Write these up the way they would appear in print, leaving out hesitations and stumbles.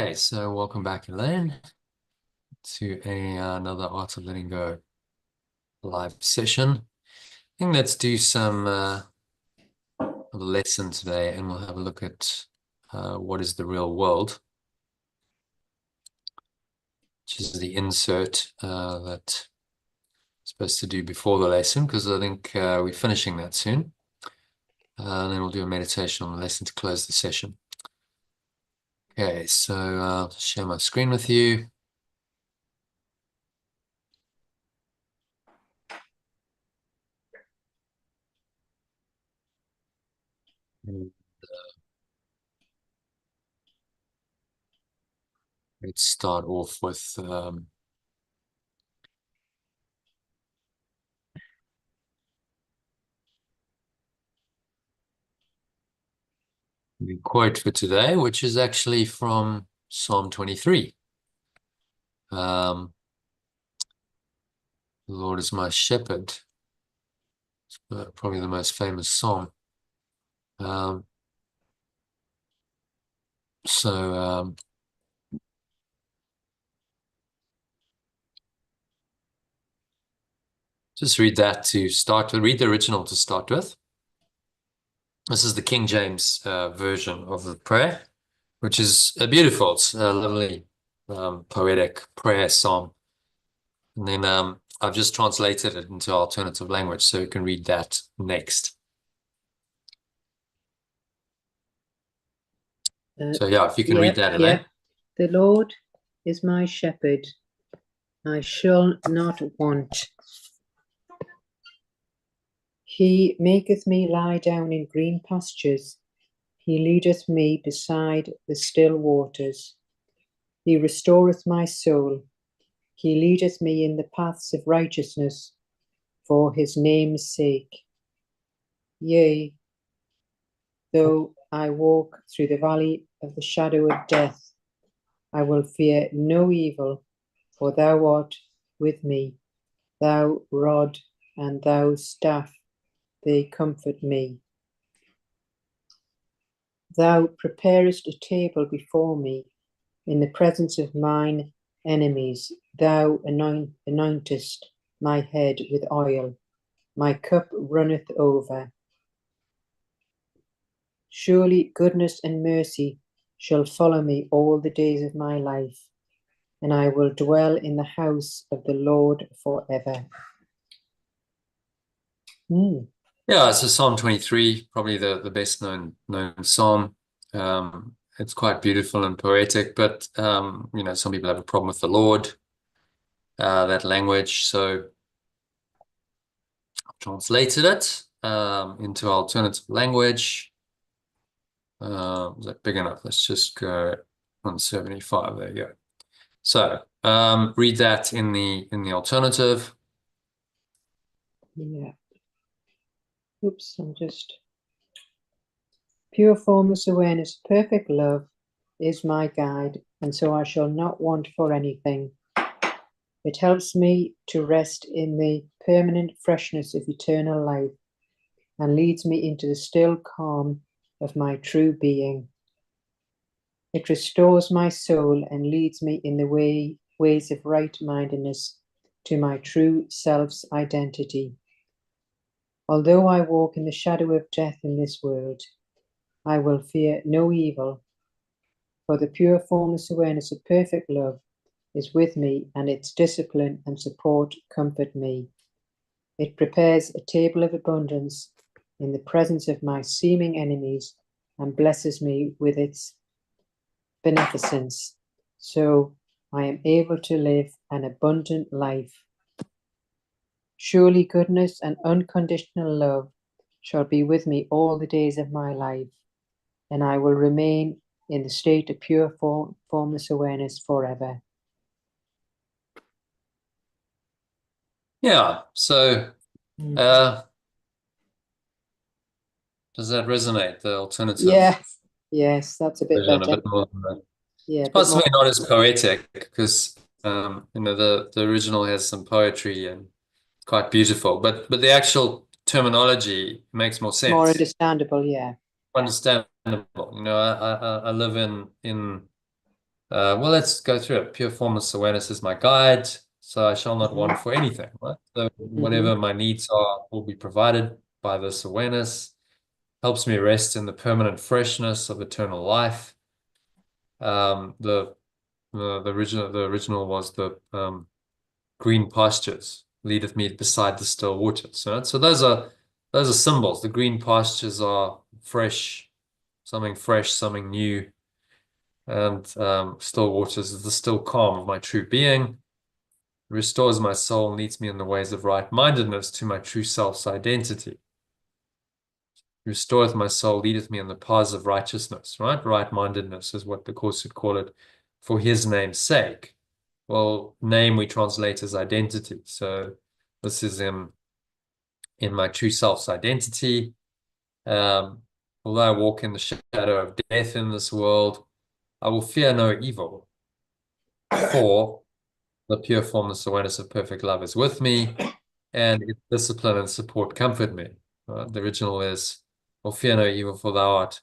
Okay, so welcome back, Elaine, to another Art of Letting Go live session. I think let's do some of a lesson today, and we'll have a look at what is the real world, which is the insert that I'm supposed to do before the lesson, because I think we're finishing that soon. And then we'll do a meditation on the lesson to close the session. Okay, so I'll share my screen with you. And, let's start off with the quote for today, which is actually from Psalm 23. The Lord is my shepherd. Probably the most famous psalm. Just read that to start with. Read the original to start with. This is the King James version of the prayer, which is beautiful. It's a lovely poetic prayer psalm. And then I've just translated it into alternative language, so you can read that next. So yeah, if you can read that, Elaine. The Lord is my shepherd, I shall not want. He maketh me lie down in green pastures. He leadeth me beside the still waters. He restoreth my soul. He leadeth me in the paths of righteousness for his name's sake. Yea, though I walk through the valley of the shadow of death, I will fear no evil, for thou art with me. Thou rod and thou staff, they comfort me. Thou preparest a table before me in the presence of mine enemies. Thou anointest my head with oil. My cup runneth over. Surely goodness and mercy shall follow me all the days of my life, and I will dwell in the house of the Lord forever. Yeah, so Psalm 23, probably the best known psalm. It's quite beautiful and poetic, but you know, some people have a problem with the Lord, that language. So I've translated it into alternative language. Is that big enough? Let's just go 175. There you go. So read that in the alternative. Yeah. Oops, I'm just... Pure formless awareness, perfect love is my guide, and so I shall not want for anything. It helps me to rest in the permanent freshness of eternal life and leads me into the still calm of my true being. It restores my soul and leads me in the ways of right-mindedness to my true self's identity. Although I walk in the shadow of death in this world, I will fear no evil, for the pure formless awareness of perfect love is with me, and its discipline and support comfort me. It prepares a table of abundance in the presence of my seeming enemies and blesses me with its beneficence, so I am able to live an abundant life. Surely goodness and unconditional love shall be with me all the days of my life, and I will remain in the state of pure formless awareness forever. Yeah, so does that resonate, the alternative? Yeah, yes, that's a bit better. A bit more, yeah, it's possibly not as poetic, because you know, the original has some poetry and quite beautiful, but the actual terminology makes more sense. More understandable, yeah. Understandable. You know, I live in Well, let's go through it. Pure formless awareness is my guide, so I shall not want for anything, right? So whatever my needs are will be provided by this awareness. Helps me rest in the permanent freshness of eternal life. The original was the green pastures leadeth me beside the still waters. Right? So those are symbols. The green pastures are fresh, something new. And still waters is the still calm of my true being. Restores my soul, leads me in the ways of right-mindedness to my true self's identity. Restoreth my soul, leadeth me in the paths of righteousness, right? Right-mindedness is what the Course would call it, for his name's sake. Well, name we translate as identity. So this is in my true self's identity. Although I walk in the shadow of death in this world, I will fear no evil, for the pure formless awareness of perfect love is with me, and its discipline and support comfort me. The original is, I'll fear no evil, for thou art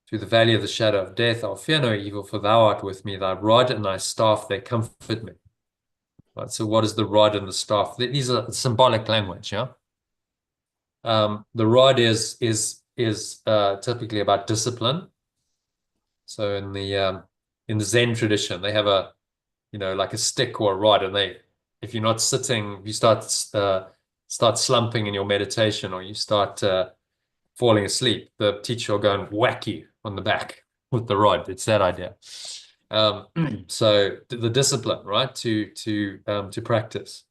through the valley of the shadow of death. I'll fear no evil, for thou art with me. Thy rod and thy staff, they comfort me. Right, so what is the rod and the staff? These are symbolic language, yeah? The rod is typically about discipline. So in the Zen tradition, they have like a stick or a rod, and if you're not sitting, you start slumping in your meditation, or you start falling asleep, the teacher will go and whack you on the back with the rod. It's that idea. So the discipline, right, to practice.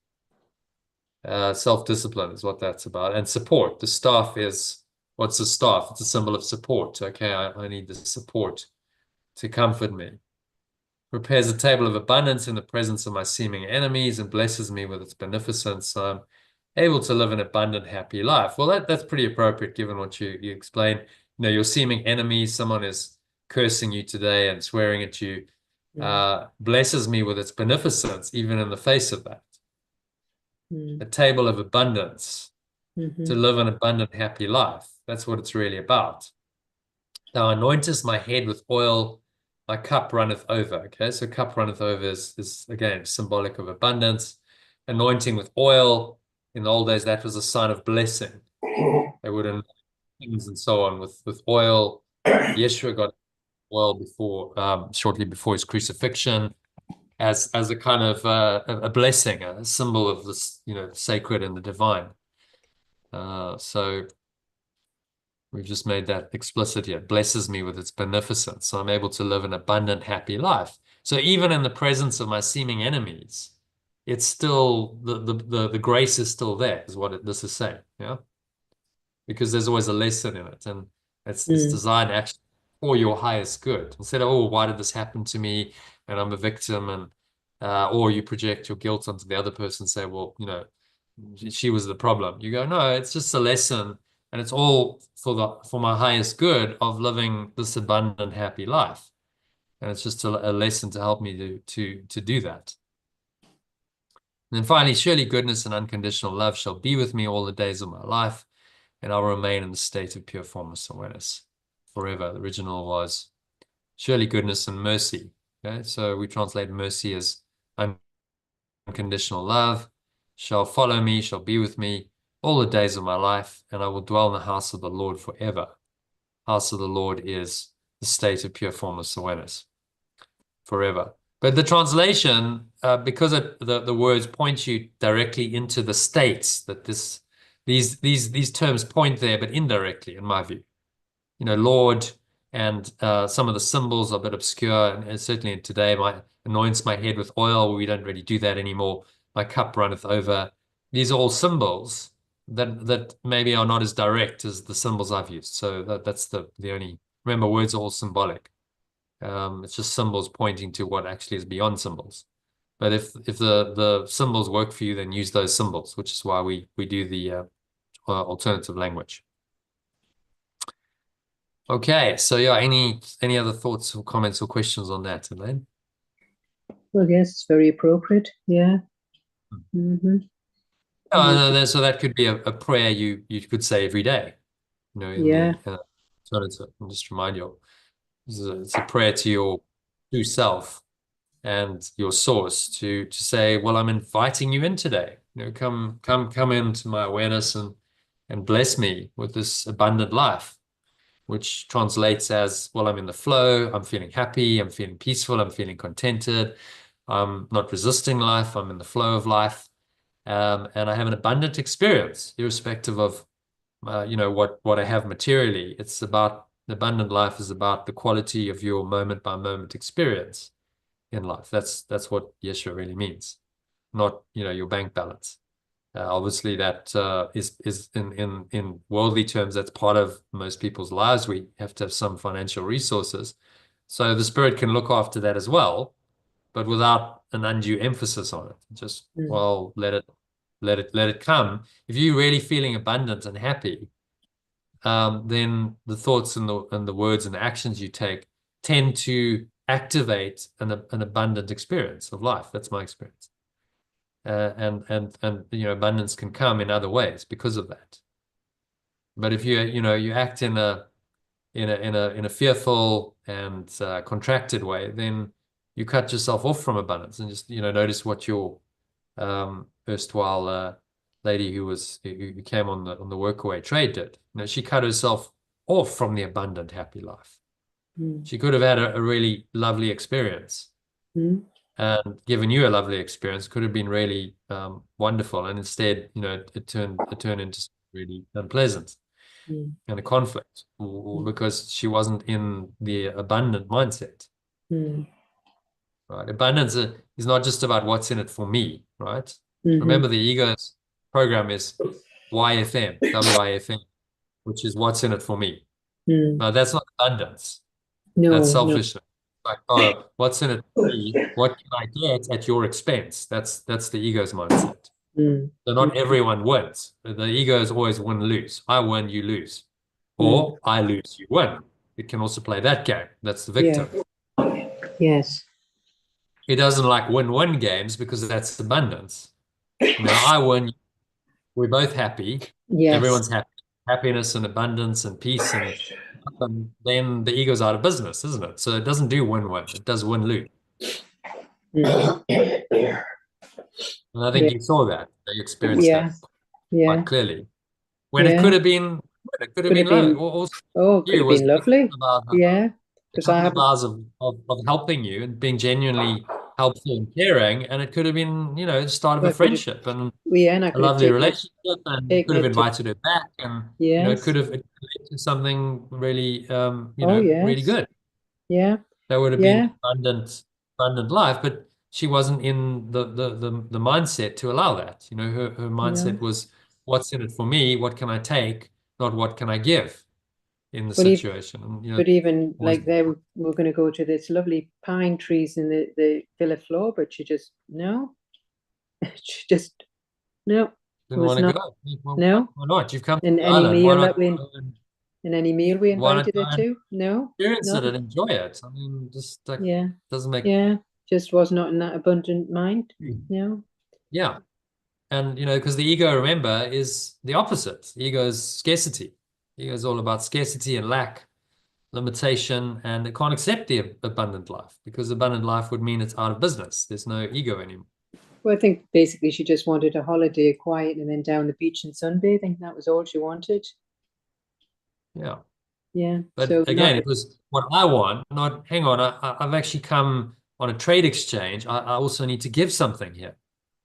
Self-discipline is what that's about. And support. The staff is, what's the staff? It's a symbol of support. Okay, I need the support to comfort me. Prepares a table of abundance in the presence of my seeming enemies and blesses me with its beneficence. So I'm able to live an abundant, happy life. Well, that's pretty appropriate given what you explained. Your seeming enemies, someone is cursing you today and swearing at you, blesses me with its beneficence, even in the face of that. A table of abundance to live an abundant, happy life. That's what it's really about. Thou anointest my head with oil, my cup runneth over. Okay, so cup runneth over is again symbolic of abundance. Anointing with oil, in the old days, that was a sign of blessing. They would anoint things and so on with oil. Yeshua got oil shortly before his crucifixion, as a kind of a blessing, a symbol of this, sacred and the divine. So we've just made that explicit here. Blesses me with its beneficence, so I'm able to live an abundant, happy life. So even in the presence of my seeming enemies, it's still the grace is still there, is what this is saying. Yeah, because there's always a lesson in it, and it's designed actually for your highest good. Instead of, oh, why did this happen to me, and I'm a victim, and or you project your guilt onto the other person and say, well, she was the problem. You go, no, it's just a lesson, and it's all for my highest good of living this abundant, happy life. And it's just a lesson to help me to do that. And then finally, surely goodness and unconditional love shall be with me all the days of my life, and I'll remain in the state of pure formless awareness forever. The original was surely goodness and mercy. Okay, so we translate mercy as unconditional love shall follow me, shall be with me all the days of my life, and I will dwell in the house of the Lord forever. House of the Lord is the state of pure formless awareness forever. But the translation, because the words point you directly into the states that these terms point there, but indirectly, in my view. Lord, and some of the symbols are a bit obscure, and certainly today, anoints my head with oil. We don't really do that anymore. My cup runneth over. These are all symbols that maybe are not as direct as the symbols I've used. So that's the only. Remember, words are all symbolic. It's just symbols pointing to what actually is beyond symbols. But if the symbols work for you, then use those symbols, which is why we do the alternative language. Okay, so yeah, any other thoughts or comments or questions on that, Elaine? Well, yes, it's very appropriate. Yeah. So that could be a prayer you could say every day, in Yeah. the alternative. And just remind you, it's a prayer to your true self, and your source to say, well, I'm inviting you in today. Come into my awareness and bless me with this abundant life, which translates as, well, I'm in the flow, I'm feeling happy, I'm feeling peaceful, I'm feeling contented, I'm not resisting life, I'm in the flow of life, and I have an abundant experience, irrespective of what I have materially. It's about the abundant life is about the quality of your moment by moment experience in life. That's what Yeshua really means, not your bank balance. Obviously, that is in worldly terms, that's part of most people's lives. We have to have some financial resources, so the Spirit can look after that as well, but without an undue emphasis on it. Just well, let it come. If you're really feeling abundant and happy, then the thoughts and the words and the actions you take tend to activate an abundant experience of life. That's my experience. And abundance can come in other ways because of that. But if you act in a fearful and contracted way, then you cut yourself off from abundance. And just notice what your erstwhile lady who came on the workaway trade did. She cut herself off from the abundant, happy life. She could have had a really lovely experience. And given you a lovely experience, could have been really wonderful, and instead, it turned into really unpleasant and a conflict because she wasn't in the abundant mindset. Right? Abundance is not just about what's in it for me, right? Remember, the ego's program is YFM, WIFM, which is what's in it for me. Now, that's not abundance. That's selfishness. Like, oh, what's in it for me? What can I get at your expense? That's the ego's mindset. So not everyone wins. The ego is always win-lose. I win, you lose. Or I lose, you win. It can also play that game. That's the victim. Yes. He doesn't like win-win games because that's abundance. I win, we're both happy. Yes. Everyone's happy. Happiness and abundance and peace, and then the ego's out of business, isn't it? So it doesn't do win-win. It does win-lose. And I think you saw that. You experienced that quite clearly. When it could have been, it could have been low. It could have been lovely. Because I have hours of helping you and being genuinely helpful and caring, and it could have been, the start of a friendship and a lovely relationship, and you could have invited her back, and it could have led to something really, really good. Yeah, that would have been abundant life, but she wasn't in the mindset to allow that. Her mindset was, what's in it for me? What can I take? Not what can I give in the situation. But even like we're going to go to this lovely pine trees in the villa floor, but she just no. She just no. Didn't want to go. Well, no. Why not? You've come in to any Ireland. meal that we in any meal we invited her to. No. Experience it and enjoy it. I mean, just like doesn't make just was not in that abundant mind. No. Yeah. And because the ego, remember, is the opposite. The ego is scarcity. The ego is all about scarcity and lack, limitation, and it can't accept the abundant life, because abundant life would mean it's out of business. There's no ego anymore. Well, I think basically she just wanted a holiday, a quiet, and then down the beach and sunbathing. That was all she wanted. Yeah. Yeah. But so again, it was what I want, not, hang on, I've actually come on a trade exchange. I also need to give something here.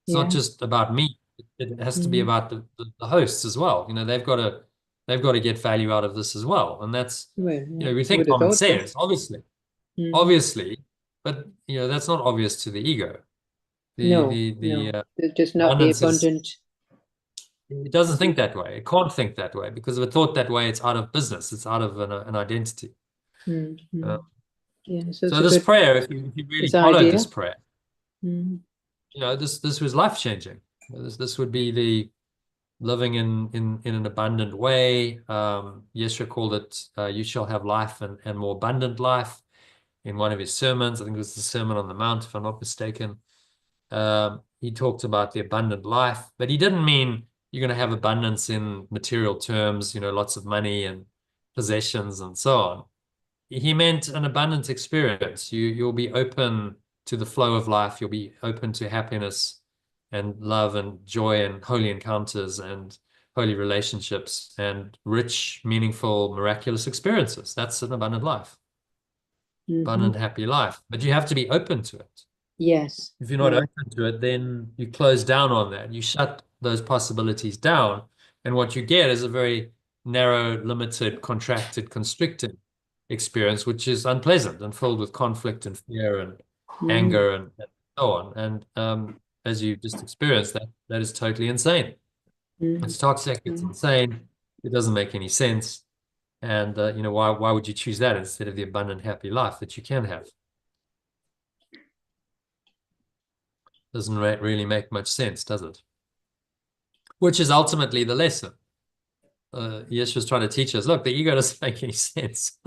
It's not just about me. It has to be about the hosts as well. They've got to get value out of this as well. And that's, we think common sense, obviously, but that's not obvious to the ego. Just not the abundant. It doesn't think that way. It can't think that way, because if it thought that way, it's out of business. It's out of an identity. So this prayer, if you really followed this prayer, this was life-changing. This would be the living in an abundant way. Yeshua called it, you shall have life and more abundant life, in one of his sermons. I think it was the Sermon on the Mount, if I'm not mistaken. He talked about the abundant life, but he didn't mean you're going to have abundance in material terms, lots of money and possessions and so on. He meant an abundant experience. You'll be open to the flow of life. You'll be open to happiness and love and joy and holy encounters and holy relationships and rich, meaningful, miraculous experiences. That's an abundant life, abundant, happy life. But you have to be open to it. Yes. If you're not open to it, then you close down on that. You shut those possibilities down. And what you get is a very narrow, limited, contracted, constricted experience, which is unpleasant and filled with conflict and fear and anger and so on. And as you just experienced, that is totally insane. It's toxic, it's insane, it doesn't make any sense. And why would you choose that instead of the abundant, happy life that you can have? Doesn't really make much sense, does it? Which is ultimately the lesson. Yeshua's trying to teach us, look, the ego doesn't make any sense.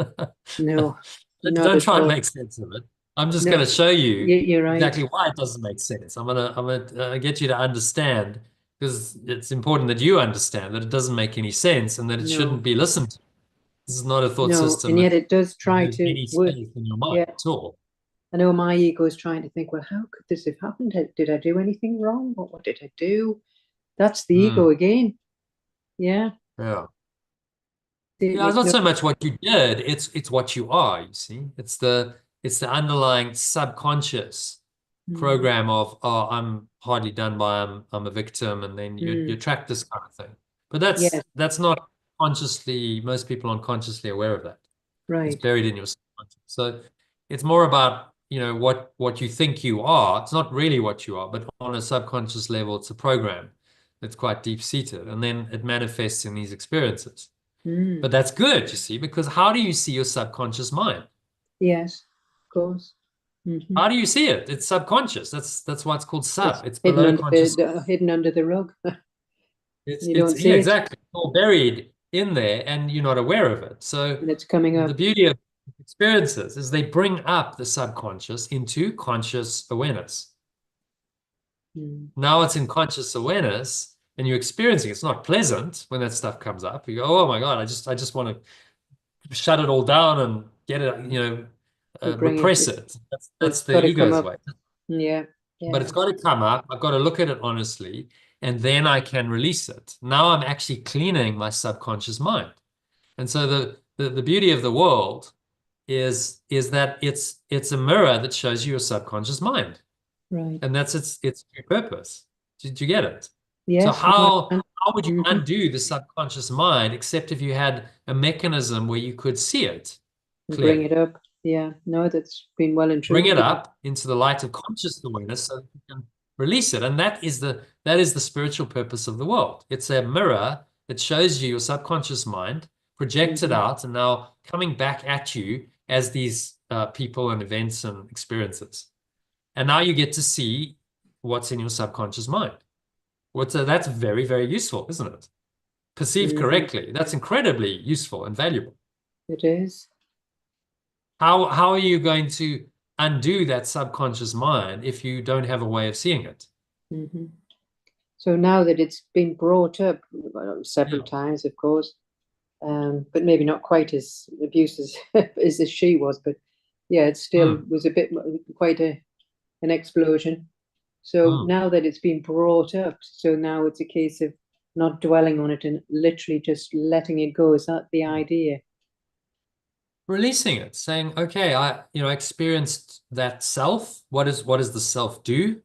No, Don't try and make sense of it. I'm just going to show you you're right. exactly why it doesn't make sense. I'm gonna get you to understand, because it's important that you understand that it doesn't make any sense and that it shouldn't be listened to. This is not a thought system. And yet it does try that to any space in your mind at all. I know my ego is trying to think, well, how could this have happened? Did I do anything wrong? What did I do? That's the ego again. Yeah. Yeah. Yeah, it's not so much what you did, it's what you are, you see. It's the underlying subconscious program of, oh, I'm hardly done by, I'm a victim, and then you attract this kind of thing. But that's not consciously, most people aren't consciously aware of that. Right. It's buried in your subconscious. So it's more about, what you think you are. It's not really what you are, but on a subconscious level, it's a program that's quite deep-seated, and then it manifests in these experiences. But that's good, you see, because how do you see your subconscious mind? Yes, of course. How do you see it? It's subconscious. That's why it's called sub. It's hidden below conscious. Hidden under the rug. You don't see it. Exactly. It's all buried in there, and you're not aware of it. So and it's coming up. The beauty of experiences is they bring up the subconscious into conscious awareness. Now it's in conscious awareness, and you're experiencing it. It's not pleasant when that stuff comes up. You go, oh my God, I just want to shut it all down and get it, repress it. That's the ego's way. Yeah. But it's got to come up. I've got to look at it honestly, and then I can release it. Now I'm actually cleaning my subconscious mind. And so the beauty of the world is that it's a mirror that shows you your subconscious mind. Right. And that's its true purpose. Did you get it? Yes. So how would you undo the subconscious mind except if you had a mechanism where you could see it clearly? Bring it up. Yeah. No, that's been well and true. Bring it up into the light of conscious awareness so that you can release it. And that is the spiritual purpose of the world. It's a mirror that shows you your subconscious mind projected out and now coming back at you as these people and events and experiences. And now you get to see what's in your subconscious mind. That's very, very useful, isn't it? Perceived correctly, that's incredibly useful and valuable. It is. How are you going to undo that subconscious mind if you don't have a way of seeing it? So now that it's been brought up several times, of course, but maybe not quite as abusive as she was, but yeah, it still was a bit quite an explosion. So now that it's been brought up, so now it's a case of not dwelling on it and literally just letting it go. Is that the idea? Releasing it, saying, okay, I experienced that self. What does the self do?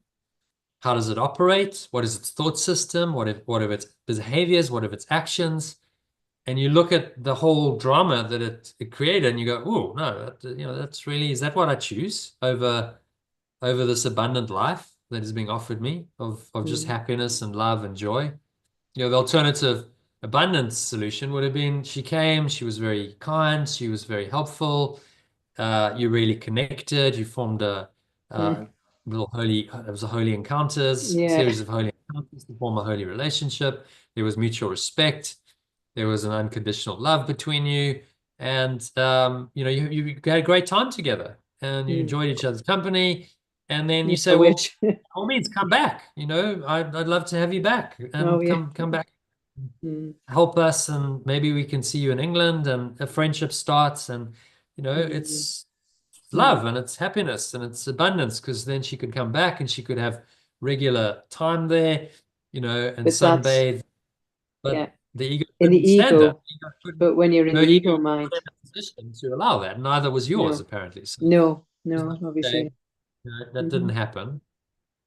How does it operate? What is its thought system? What are its behaviors? What are its actions? And you look at the whole drama that it created, and you go, oh no, that's really, is that what I choose over this abundant life that is being offered me of just happiness and love and joy? The alternative abundance solution would have been, she came, she was very kind, she was very helpful, you really connected, you formed a little holy, it was a holy encounters, series of holy encounters to form a holy relationship. There was mutual respect, there was an unconditional love between you, and you had a great time together, and you enjoyed each other's company. And then you say, well, by all means, come back. I'd love to have you back, and come back, help us, and maybe we can see you in England, and a friendship starts. And it's love and it's happiness and it's abundance, because then she could come back and she could have regular time there, and But that's, sunbathe. yeah, But the ego in the couldn't stand that. ego. But when you're in No the ego ego was mind, in a position to allow that. Neither was yours, no, apparently. So no, it's no, like, okay, obviously. that didn't happen.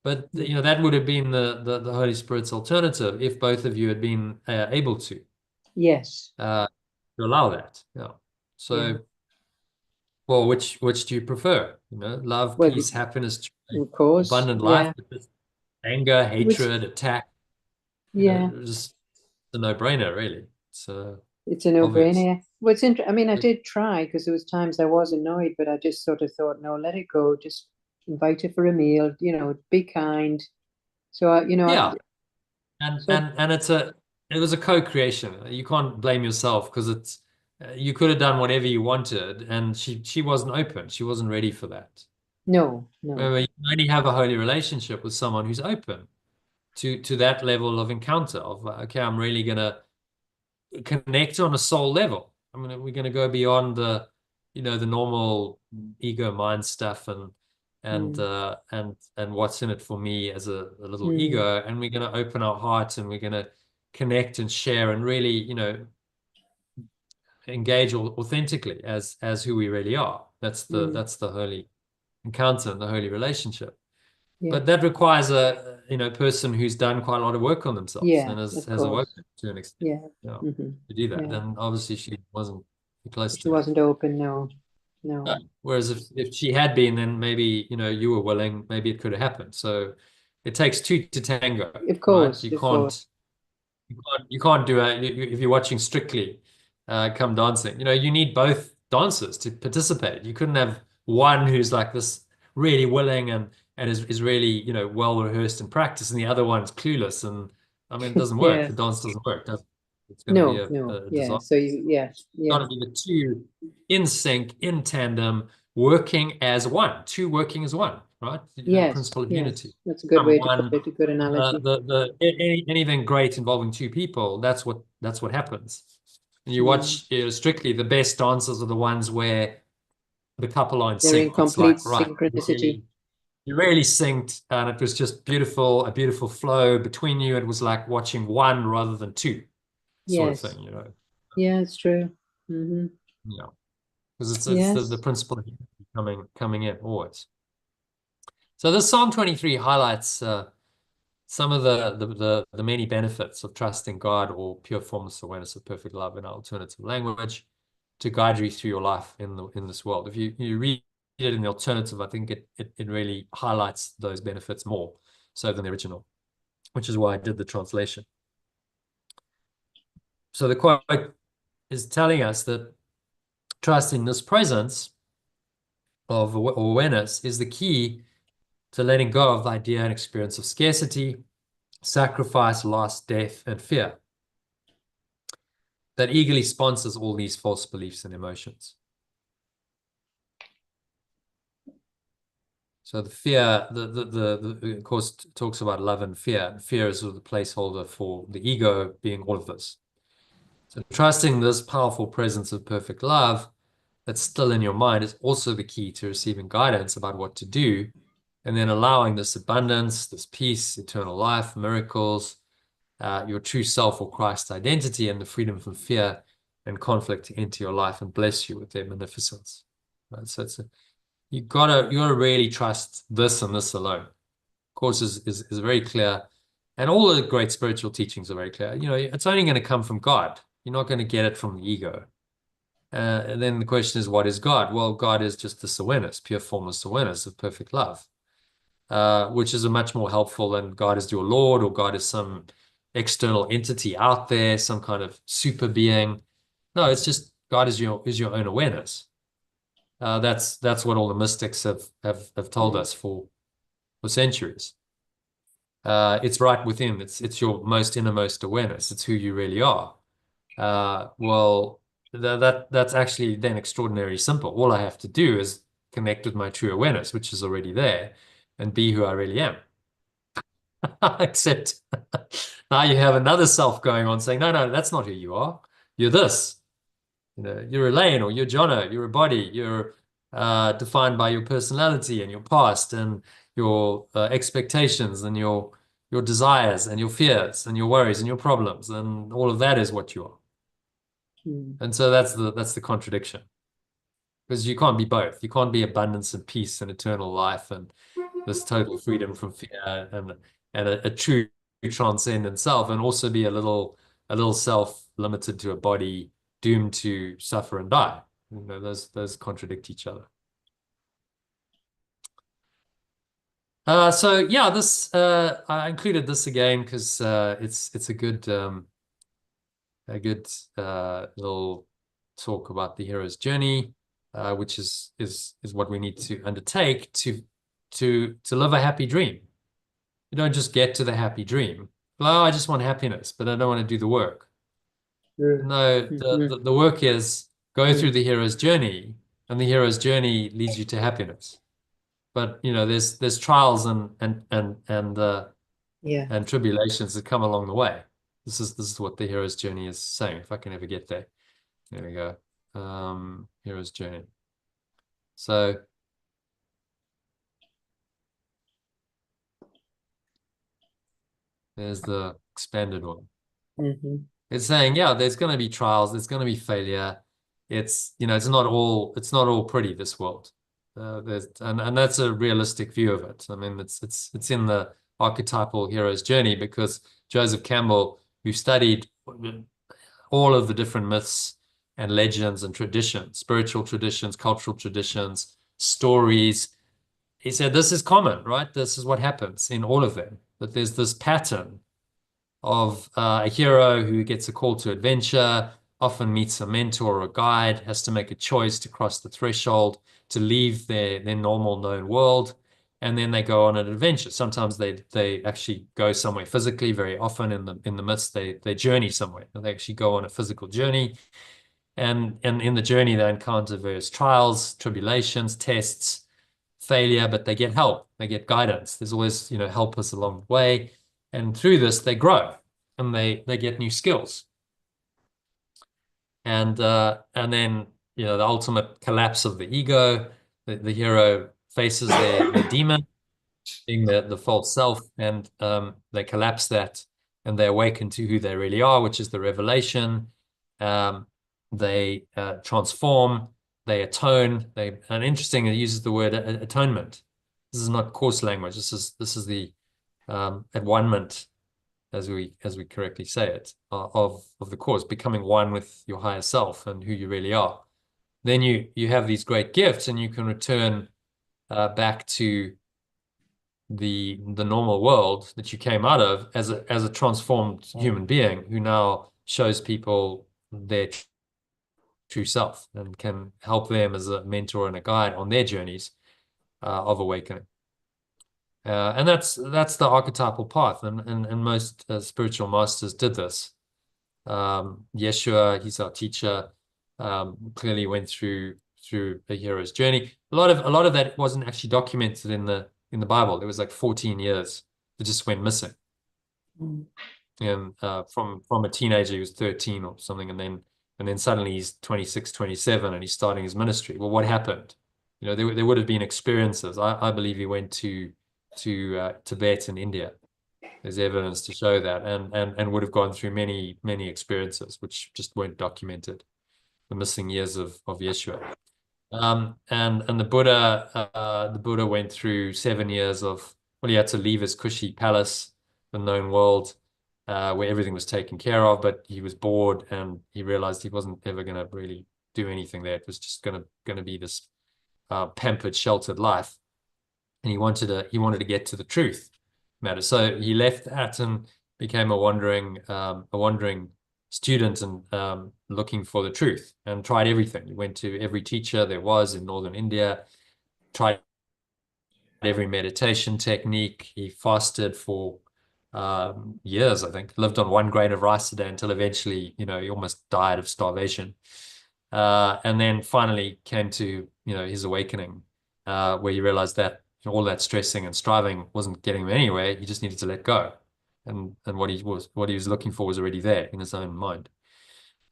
But Mm. that would have been the Holy Spirit's alternative if both of you had been able Yes. uh, to allow that. Yeah. Yeah. So, well, which do you prefer? Love, Well, peace, happiness, joy, of course. abundant life. Yeah. But this anger, Which, hatred, attack, yeah, just a no-brainer, really. It's it's a obvious. no-brainer. Well, it's interesting. I mean, I did try because there was times I was annoyed, but I just sort of thought, no, let it go. Just invite her for a meal, be kind. So, Yeah, and so and and it was a co-creation. You can't blame yourself, because it's you could have done whatever you wanted, and she wasn't open. She wasn't ready for that. no, no. Remember, you can only have a holy relationship with someone who's open to that level of encounter of, okay, I'm really gonna connect on a soul level. I mean, we're gonna go beyond the normal ego mind stuff and and Mm, uh and what's in it for me as a little mm, ego, and we're gonna open our hearts and we're gonna connect and share and really, engage authentically as who we really are. mm, That's the holy encounter and the holy relationship. yeah. But that requires a person who's done quite a lot of work on themselves Yeah, and of has course. awoken to an extent, Yeah. Hmm. to do that. Yeah. And obviously she wasn't close She to that. wasn't open. No, No. no. Whereas if she had been, then maybe, you were willing, maybe it could have happened. So it takes two to tango, Of right? course, of course. You can't do if you're watching Strictly Come Dancing, you need both dancers to participate. You couldn't have one who's like this really willing and is really, well rehearsed and practiced, and the other one's clueless. And I mean, it doesn't work. Yeah. The dance doesn't work, does it? It's going to be No, a no. Yeah. disaster. So you, yeah, Got yeah. to be the two in sync, in tandem, working as one, two working as one, right? Yes, Principle of unity. yes. That's a good Become way to put one. it. A good analogy. Anything great involving two people, that's what happens. And you Mm. watch, Strictly, the best dancers are the ones where the couple are in They're in sync. It's complete like, right, synchronicity. you really synced, and it was just beautiful, a beautiful flow between you. It was like watching one rather than two, sort of Yes. thing. Yeah, it's true. Yeah. Because it's the Yes. principle of coming in always. So this Psalm 23 highlights some of the many benefits of trusting God, or pure formless awareness of perfect love in our alternative language, to guide you through your life in this world. If you read it in the alternative, I think it really highlights those benefits more so than the original, which is why I did the translation. So the quote is telling us that trusting this presence of awareness is the key to letting go of the idea and experience of scarcity, sacrifice, loss, death, and fear that eagerly sponsors all these false beliefs and emotions. So the fear, of course, talks about love and fear. Fear is sort of the placeholder for the ego being all of this. So trusting this powerful presence of perfect love that's still in your mind is also the key to receiving guidance about what to do, and then allowing this abundance, this peace, eternal life, miracles, your true self or Christ identity, and the freedom from fear and conflict into your life, and bless you with their beneficence. Right? So you gotta really trust this and this alone. Of course, is very clear, and all the great spiritual teachings are very clear. It's only going to come from God. You're not going to get it from the ego. And then the question is, what is God? Well, God is just this awareness, pure formless awareness of perfect love, which is a much more helpful than God is your Lord, or God is some external entity out there, some kind of super being. No, it's just God is your own awareness. That's what all the mystics have told Mm. us for centuries. It's right within. It's your most innermost awareness. It's who you really are. Well, that's actually then extraordinarily simple. All I have to do is connect with my true awareness, which is already there, and be who I really am. Except now you have another self going on saying, no, no, that's not who you are. You're this. You're Elaine, or you're Jono, you're a body, you're defined by your personality and your past and your expectations and your desires and your fears and your worries and your problems, and all of that is what you are. And so that's the contradiction, because you can't be both. You can't be abundance and peace and eternal life and this total freedom from fear and a true transcendent self, and also be a little self limited to a body doomed to suffer and die. You know, those contradict each other. So yeah, this I included this again because it's a good little talk about the hero's journey, which is what we need to undertake to live a happy dream. You don't just get to the happy dream. Well, I just want happiness, but I don't want to do the work. No, the work is go through the hero's journey, and the hero's journey leads you to happiness. But you know, there's trials and tribulations that come along the way. This is what the hero's journey is saying. If I can ever get there. There we go. Hero's journey. So there's the expanded one. It's saying, yeah, there's going to be trials, there's going to be failure. It's, you know, it's not all pretty, this world. And that's a realistic view of it. I mean, it's in the archetypal hero's journey, because Joseph Campbell, who studied all of the different myths and legends and traditions, spiritual traditions, cultural traditions, stories, he said this is common, right? This is what happens in all of them, that there's this pattern of a hero who gets a call to adventure, often meets a mentor or a guide, has to make a choice to cross the threshold, to leave their normal known world, and then they go on an adventure. Sometimes they actually go somewhere physically. Very often in the myths, they journey somewhere. They actually go on a physical journey, and in the journey they encounter various trials, tribulations, tests, failure, but they get help, they get guidance. There's always, you know, helpers along the way. And through this, they grow and they get new skills. And then, you know, the ultimate collapse of the ego, the hero faces their demon, being the false self, and they collapse that and they awaken to who they really are, which is the revelation. They transform, they atone. And interesting, it uses the word atonement. This is not coarse language. This is the at one-ment, as we correctly say it, of the cause, becoming one with your higher self and who you really are. Then you have these great gifts, and you can return back to the normal world that you came out of as a transformed human being who now shows people their true self and can help them as a mentor and a guide on their journeys of awakening. And that's the archetypal path, and most spiritual masters did this. Yeshua, he's our teacher, clearly went through a hero's journey. A lot of that wasn't actually documented in the Bible. It was like 14 years that just went missing. And from a teenager, he was 13 or something, and then suddenly he's 26, 27, and he's starting his ministry. Well, what happened? You know, there would have been experiences. I believe he went to Tibet and India. There's evidence to show that, and would have gone through many experiences which just weren't documented. The missing years of Yeshua, and the Buddha went through 7 years of, well, he had to leave his cushy palace, the known world, where everything was taken care of, but he was bored and he realized he wasn't ever going to really do anything there. It was just going to be this pampered, sheltered life. And he wanted to get to the truth matter. So he left that and became a wandering student, and looking for the truth, and tried everything. He went to every teacher there was in northern India, tried every meditation technique. He fasted for years, I think, lived on 1 grain of rice a day until eventually, you know, he almost died of starvation. And then finally came to, you know, his awakening, where he realized that all that stressing and striving wasn't getting him anywhere. He just needed to let go, and what he was looking for was already there in his own mind.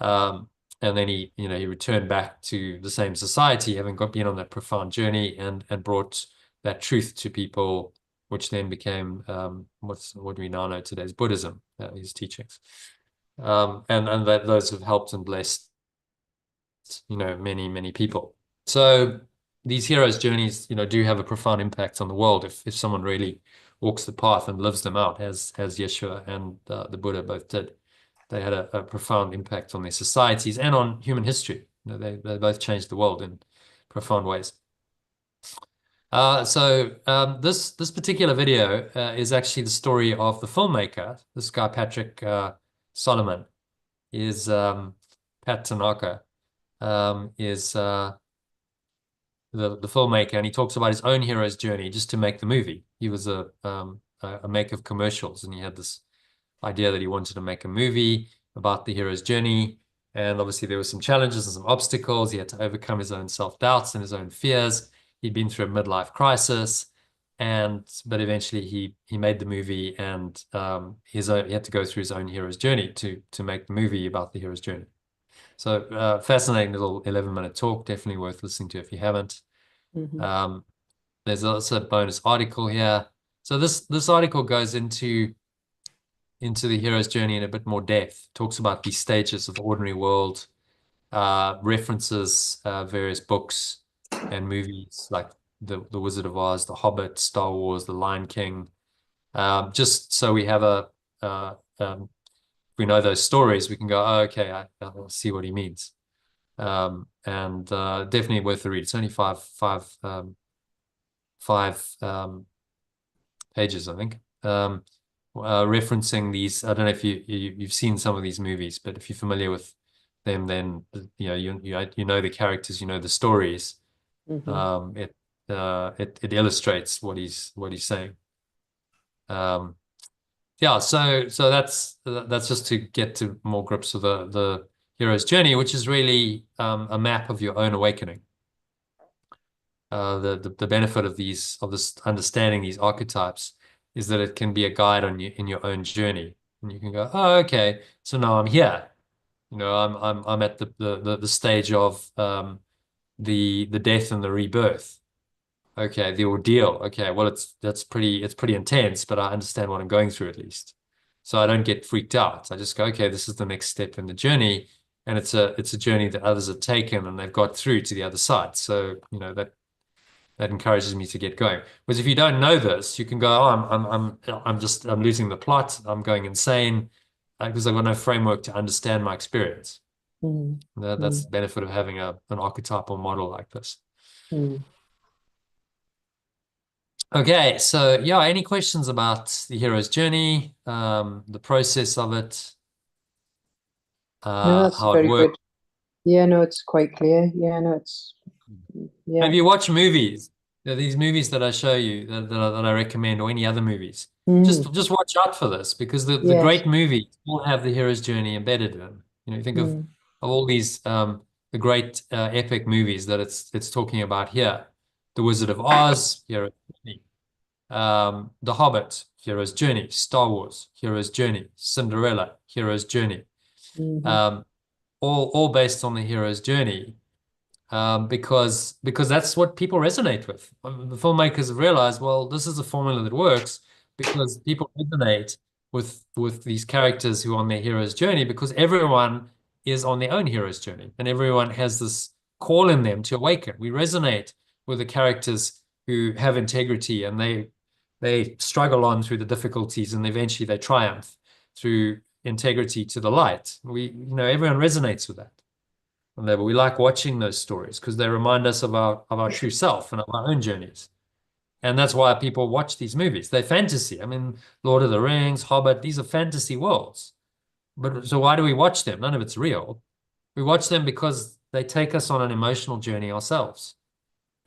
And and then he returned back to the same society, having been on that profound journey and brought that truth to people, which then became what we now know today as Buddhism, his teachings. And that those have helped and blessed, many, many people. So these heroes' journeys, do have a profound impact on the world if someone really walks the path and lives them out, as Yeshua and the Buddha both did. They had a profound impact on their societies and on human history. They both changed the world in profound ways. This particular video is actually the story of the filmmaker. This guy, Patrick Solomon, is Pat Tanaka, is the filmmaker, and he talks about his own hero's journey just to make the movie. He was a maker of commercials, and he had this idea that he wanted to make a movie about the hero's journey. And obviously there were some challenges and some obstacles. He had to overcome his own self-doubts and his own fears. He'd been through a midlife crisis, but eventually he made the movie, and he had to go through his own hero's journey to make the movie about the hero's journey. So fascinating little 11-minute talk, definitely worth listening to if you haven't. There's also a bonus article here. So this article goes into the hero's journey in a bit more depth, talks about these stages of the ordinary world, references various books and movies like the Wizard of Oz, The Hobbit, Star Wars, The Lion King, just so we have if we know those stories, we can go, oh, okay, I'll see what he means. And definitely worth the read. It's only five pages, I think. Referencing these, I don't know if you've seen some of these movies, but if you're familiar with them, then you know the characters, you know the stories. It illustrates what he's saying. Yeah, so that's just to get to more grips with the hero's journey, which is really a map of your own awakening. The benefit of this understanding these archetypes is that it can be a guide in your own journey, and you can go, oh, okay, so now I'm here. I'm at the stage of the death and the rebirth. Okay, the ordeal. Okay, well, it's pretty intense, but I understand what I'm going through at least. So I don't get freaked out. I just go, okay, this is the next step in the journey, and it's a journey that others have taken and they've got through to the other side. So that encourages me to get going. Whereas if you don't know this, you can go, oh, I'm losing the plot. I'm going insane because I've got no framework to understand my experience. That's the benefit of having an archetypal model like this. Okay, so yeah, any questions about the hero's journey, the process of it, No, that's how it very works? good. Yeah, no, it's quite clear. Yeah, no, Have you watched movies? These movies that I show you that I recommend, or any other movies? Just watch out for this, because the Yes. great movies all have the hero's journey embedded in them. You think of all these the great epic movies that it's talking about here. The Wizard of Oz, hero's journey. The Hobbit, hero's journey. Star Wars, hero's journey. Cinderella, hero's journey. All based on the hero's journey. Because that's what people resonate with. The filmmakers have realized, well, this is a formula that works because people resonate with these characters who are on their hero's journey, because everyone is on their own hero's journey and everyone has this call in them to awaken. We resonate with the characters who have integrity, and they struggle on through the difficulties, and eventually they triumph through integrity to the light. Everyone resonates with that. We like watching those stories because they remind us of our true self and of our own journeys. And that's why people watch these movies. They're fantasy. I mean, Lord of the Rings, Hobbit, these are fantasy worlds. But so why do we watch them? None of it's real. We watch them because they take us on an emotional journey ourselves.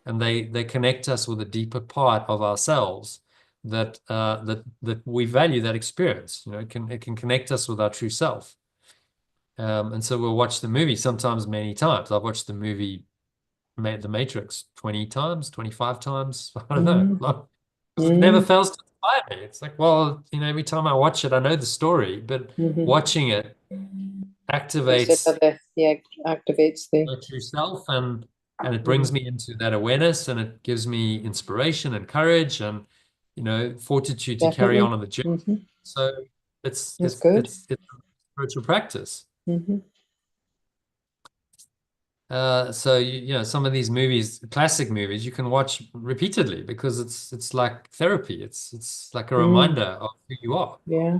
And they connect us with a deeper part of ourselves that we value that experience. It can connect us with our true self. And so we'll watch the movie sometimes many times. I've watched the movie The Matrix 20 times, 25 times. I don't know. It never fails to inspire me. It's like, well, every time I watch it, I know the story, but watching it activates yeah, activates the my true self, and it brings me into that awareness, and it gives me inspiration and courage and fortitude to carry on definitely. the journey. Hmm. So it's That's it's good. it's it's spiritual practice. Hmm. So some of these movies, classic movies, you can watch repeatedly because it's like therapy. It's like a Mm, reminder of who you are. yeah.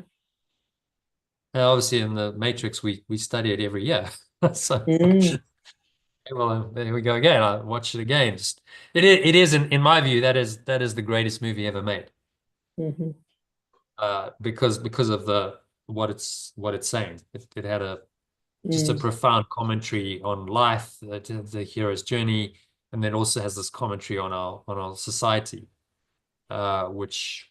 And obviously, in the Matrix, we study it every year. So, Mm, well, there we go again. I watch it again. Just it is in my view that is the greatest movie ever made. hmm. Because of what it's saying. It had just a Mm, profound commentary on life, the hero's journey, and then also has this commentary on our society, which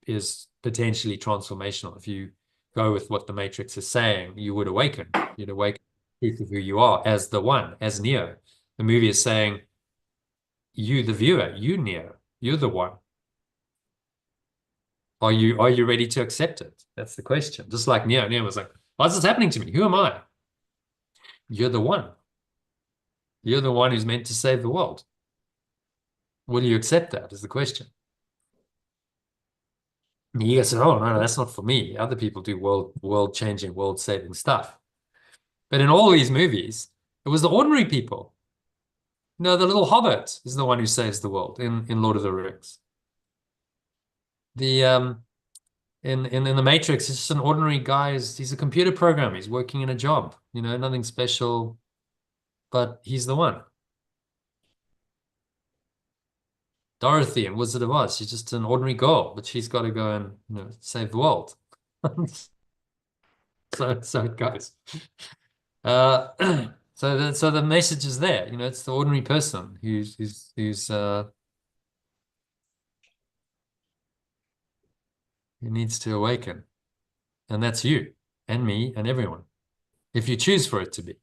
is potentially transformational. If you go with what the Matrix is saying, you would awaken. You'd awaken to the truth of who you are as the one, as Neo. The movie is saying, you, the viewer, you, Neo, you're the one. Are you ready to accept it? That's the question. Just like Neo. Neo was like, why is this happening to me? Who am I? You're the one. You're the one who's meant to save the world. Will you accept that? Is the question. And he said, oh, no, that's not for me. Other people do world changing, world saving stuff. But in all these movies, it was the ordinary people. No, the little hobbit is the one who saves the world in Lord of the Rings. The in the Matrix, it's just an ordinary guy. He's a computer programmer. He's working in a job. Nothing special, but he's the one. Dorothy in Wizard of Oz, she's just an ordinary girl, but she's got to go and save the world. So it goes. So the message is there. It's the ordinary person who needs to awaken, and that's you and me and everyone, if you choose for it to be.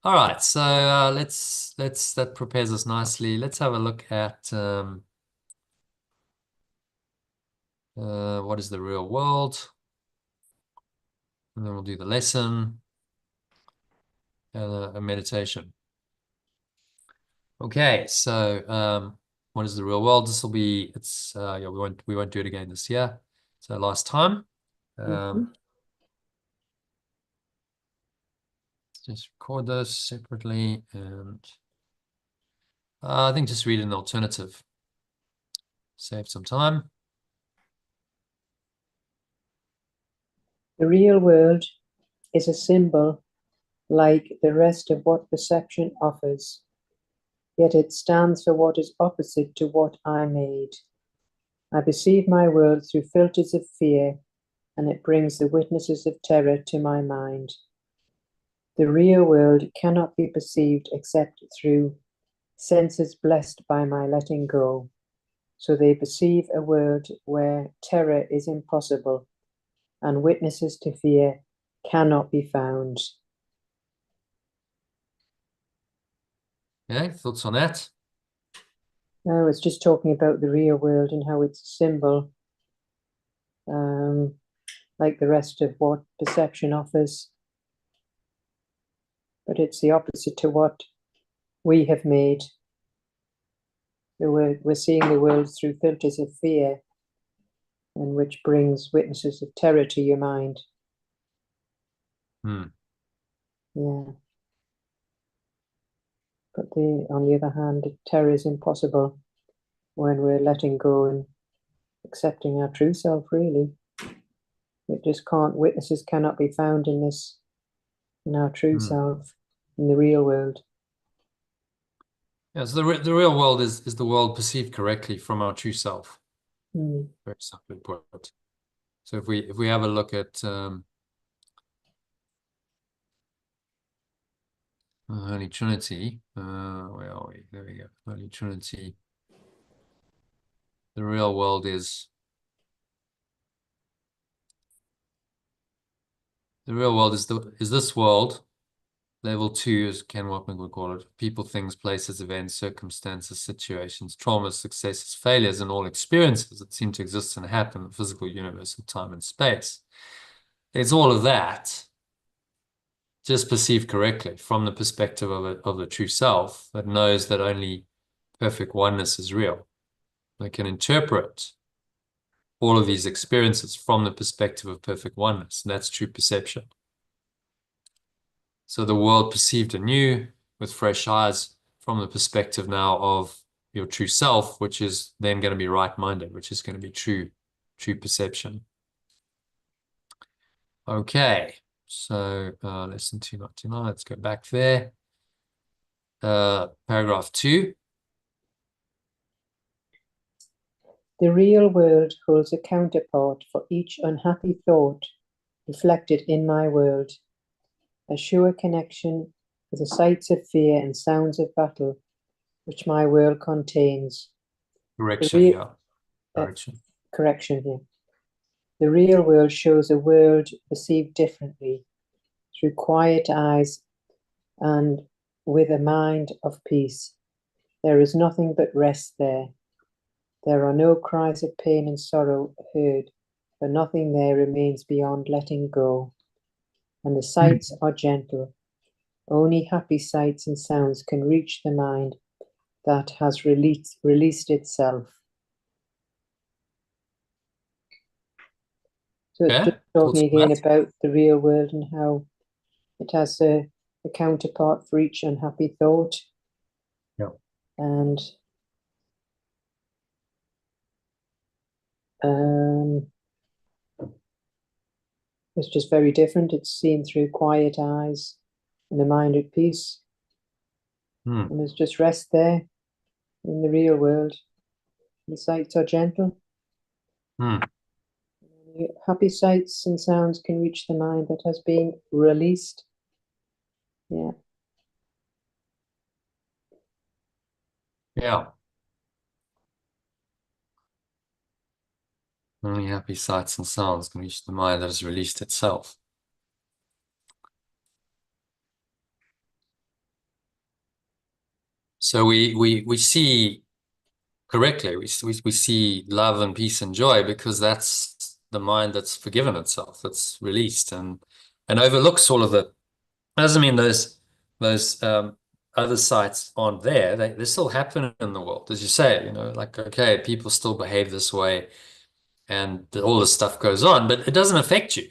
All right, so let's that prepares us nicely. Let's have a look at what is the real world, and then we'll do the lesson and a meditation. Okay, so what is the real world? This will be yeah, we won't do it again this year. So last time. hmm. Just record this separately, and I think just read an alternative. Save some time. The real world is a symbol like the rest of what perception offers, yet it stands for what is opposite to what I made. I perceive my world through filters of fear, and it brings the witnesses of terror to my mind. The real world cannot be perceived except through senses blessed by my letting go, so they perceive a world where terror is impossible and witnesses to fear cannot be found. Okay, thoughts on that? I was just talking about the real world and how it's a symbol, um, like the rest of what perception offers, but it's the opposite to what we have made. So we're seeing the world through filters of fear, and which brings witnesses of terror to your mind. Hmm. Yeah. But on the other hand, terror is impossible when we're letting go and accepting our true self, really. It just can't, witnesses cannot be found in our true Hmm. self, in the real world. Yeah, so the real world is the world perceived correctly from our true self. Mm. Very simply put. So if we have a look at Holy Trinity, where are we? There we go. Holy Trinity. The real world is this world. Level 2 is Ken Wapnick would call it. People, things, places, events, circumstances, situations, traumas, successes, failures, and all experiences that seem to exist and happen in the physical universe of time and space. It's all of that, just perceived correctly from the perspective of the true self that knows that only perfect oneness is real. They can interpret all of these experiences from the perspective of perfect oneness, and that's true perception. So the world perceived anew with fresh eyes from the perspective now of your true self, which is then going to be right-minded, which is going to be true perception. Okay, so lesson 299, let's go back there. Paragraph 2. The real world holds a counterpart for each unhappy thought reflected in my world, a sure connection with the sights of fear and sounds of battle which my world contains. Correction, yeah. Correction here. The real world shows a world perceived differently, through quiet eyes and with a mind of peace. There is nothing but rest there. There are no cries of pain and sorrow heard, for nothing there remains beyond letting go. And the sights are gentle. Only happy sights and sounds can reach the mind that has released itself. So it's just talking again about the real world and how it has a counterpart for each unhappy thought. Yeah. And it's just very different. It's seen through quiet eyes and a mind at peace. And there's just rest there in the real world. The sights are gentle. Happy sights and sounds can reach the mind that has been released. Yeah. Yeah. Only happy sights and sounds can reach the mind that has released itself. So we see correctly, we see love and peace and joy because that's the mind that's forgiven itself, that's released and overlooks all of the. Doesn't mean those other sights aren't there. They still happen in the world, as you say. Like, okay, people still behave this way, and all this stuff goes on, but it doesn't affect you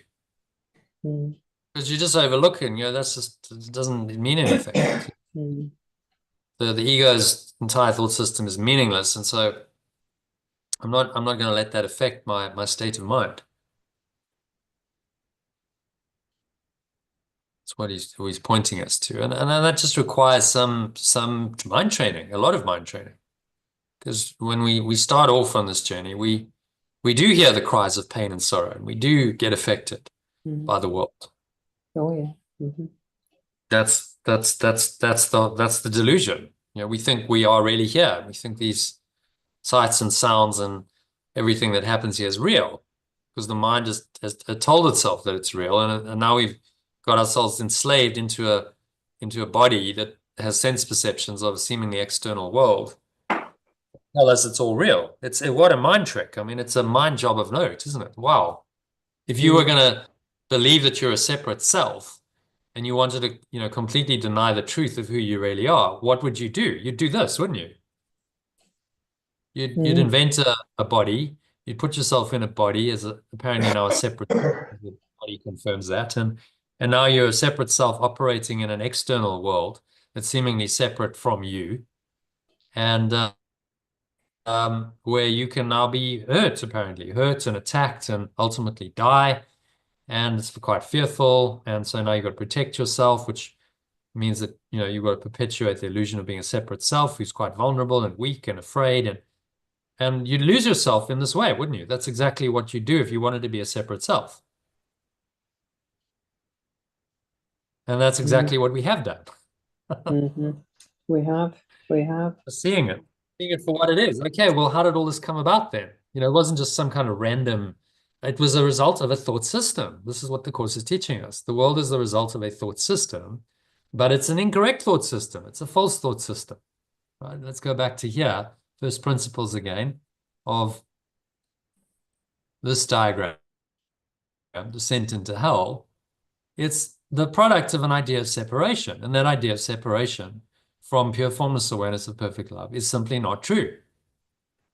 because you're just overlooking. That's just, it doesn't mean anything. The ego's entire thought system is meaningless, and so I'm not going to let that affect my state of mind. That's what he's pointing us to, and that just requires some mind training, a lot of mind training, because when we start off on this journey, we do hear the cries of pain and sorrow, and we do get affected by the world. Oh yeah. That's the delusion. We think we are really here. We think these sights and sounds and everything that happens here is real because the mind has told itself that it's real, and now we've got ourselves enslaved into a body that has sense perceptions of a seemingly external world. Tell us it's all real. What a mind trick. I mean, it's a mind job of note, isn't it? Wow. If you were going to believe that you're a separate self and you wanted to, completely deny the truth of who you really are, what would you do? You'd do this, wouldn't you? You'd invent a body. You'd put yourself in a body as apparently now a separate. The body confirms that, and now you're a separate self operating in an external world that's seemingly separate from you, and where you can now be hurt and attacked and ultimately die, and it's quite fearful, and so now you've got to protect yourself, which means that you've got to perpetuate the illusion of being a separate self who's quite vulnerable and weak and afraid, and you'd lose yourself in this way, wouldn't you? That's exactly what you'd do if you wanted to be a separate self. And that's exactly what we have done. We have. Seeing it for what it is. Okay, well, how did all this come about then? It wasn't just some kind of random, it was a result of a thought system. This is what the Course is teaching us. The world is the result of a thought system, but it's an incorrect thought system. It's a false thought system. Right? Let's go back to here. First principles again of this diagram. descent into hell, it's the product of an idea of separation. And that idea of separation from pure formless awareness of perfect love is simply not true.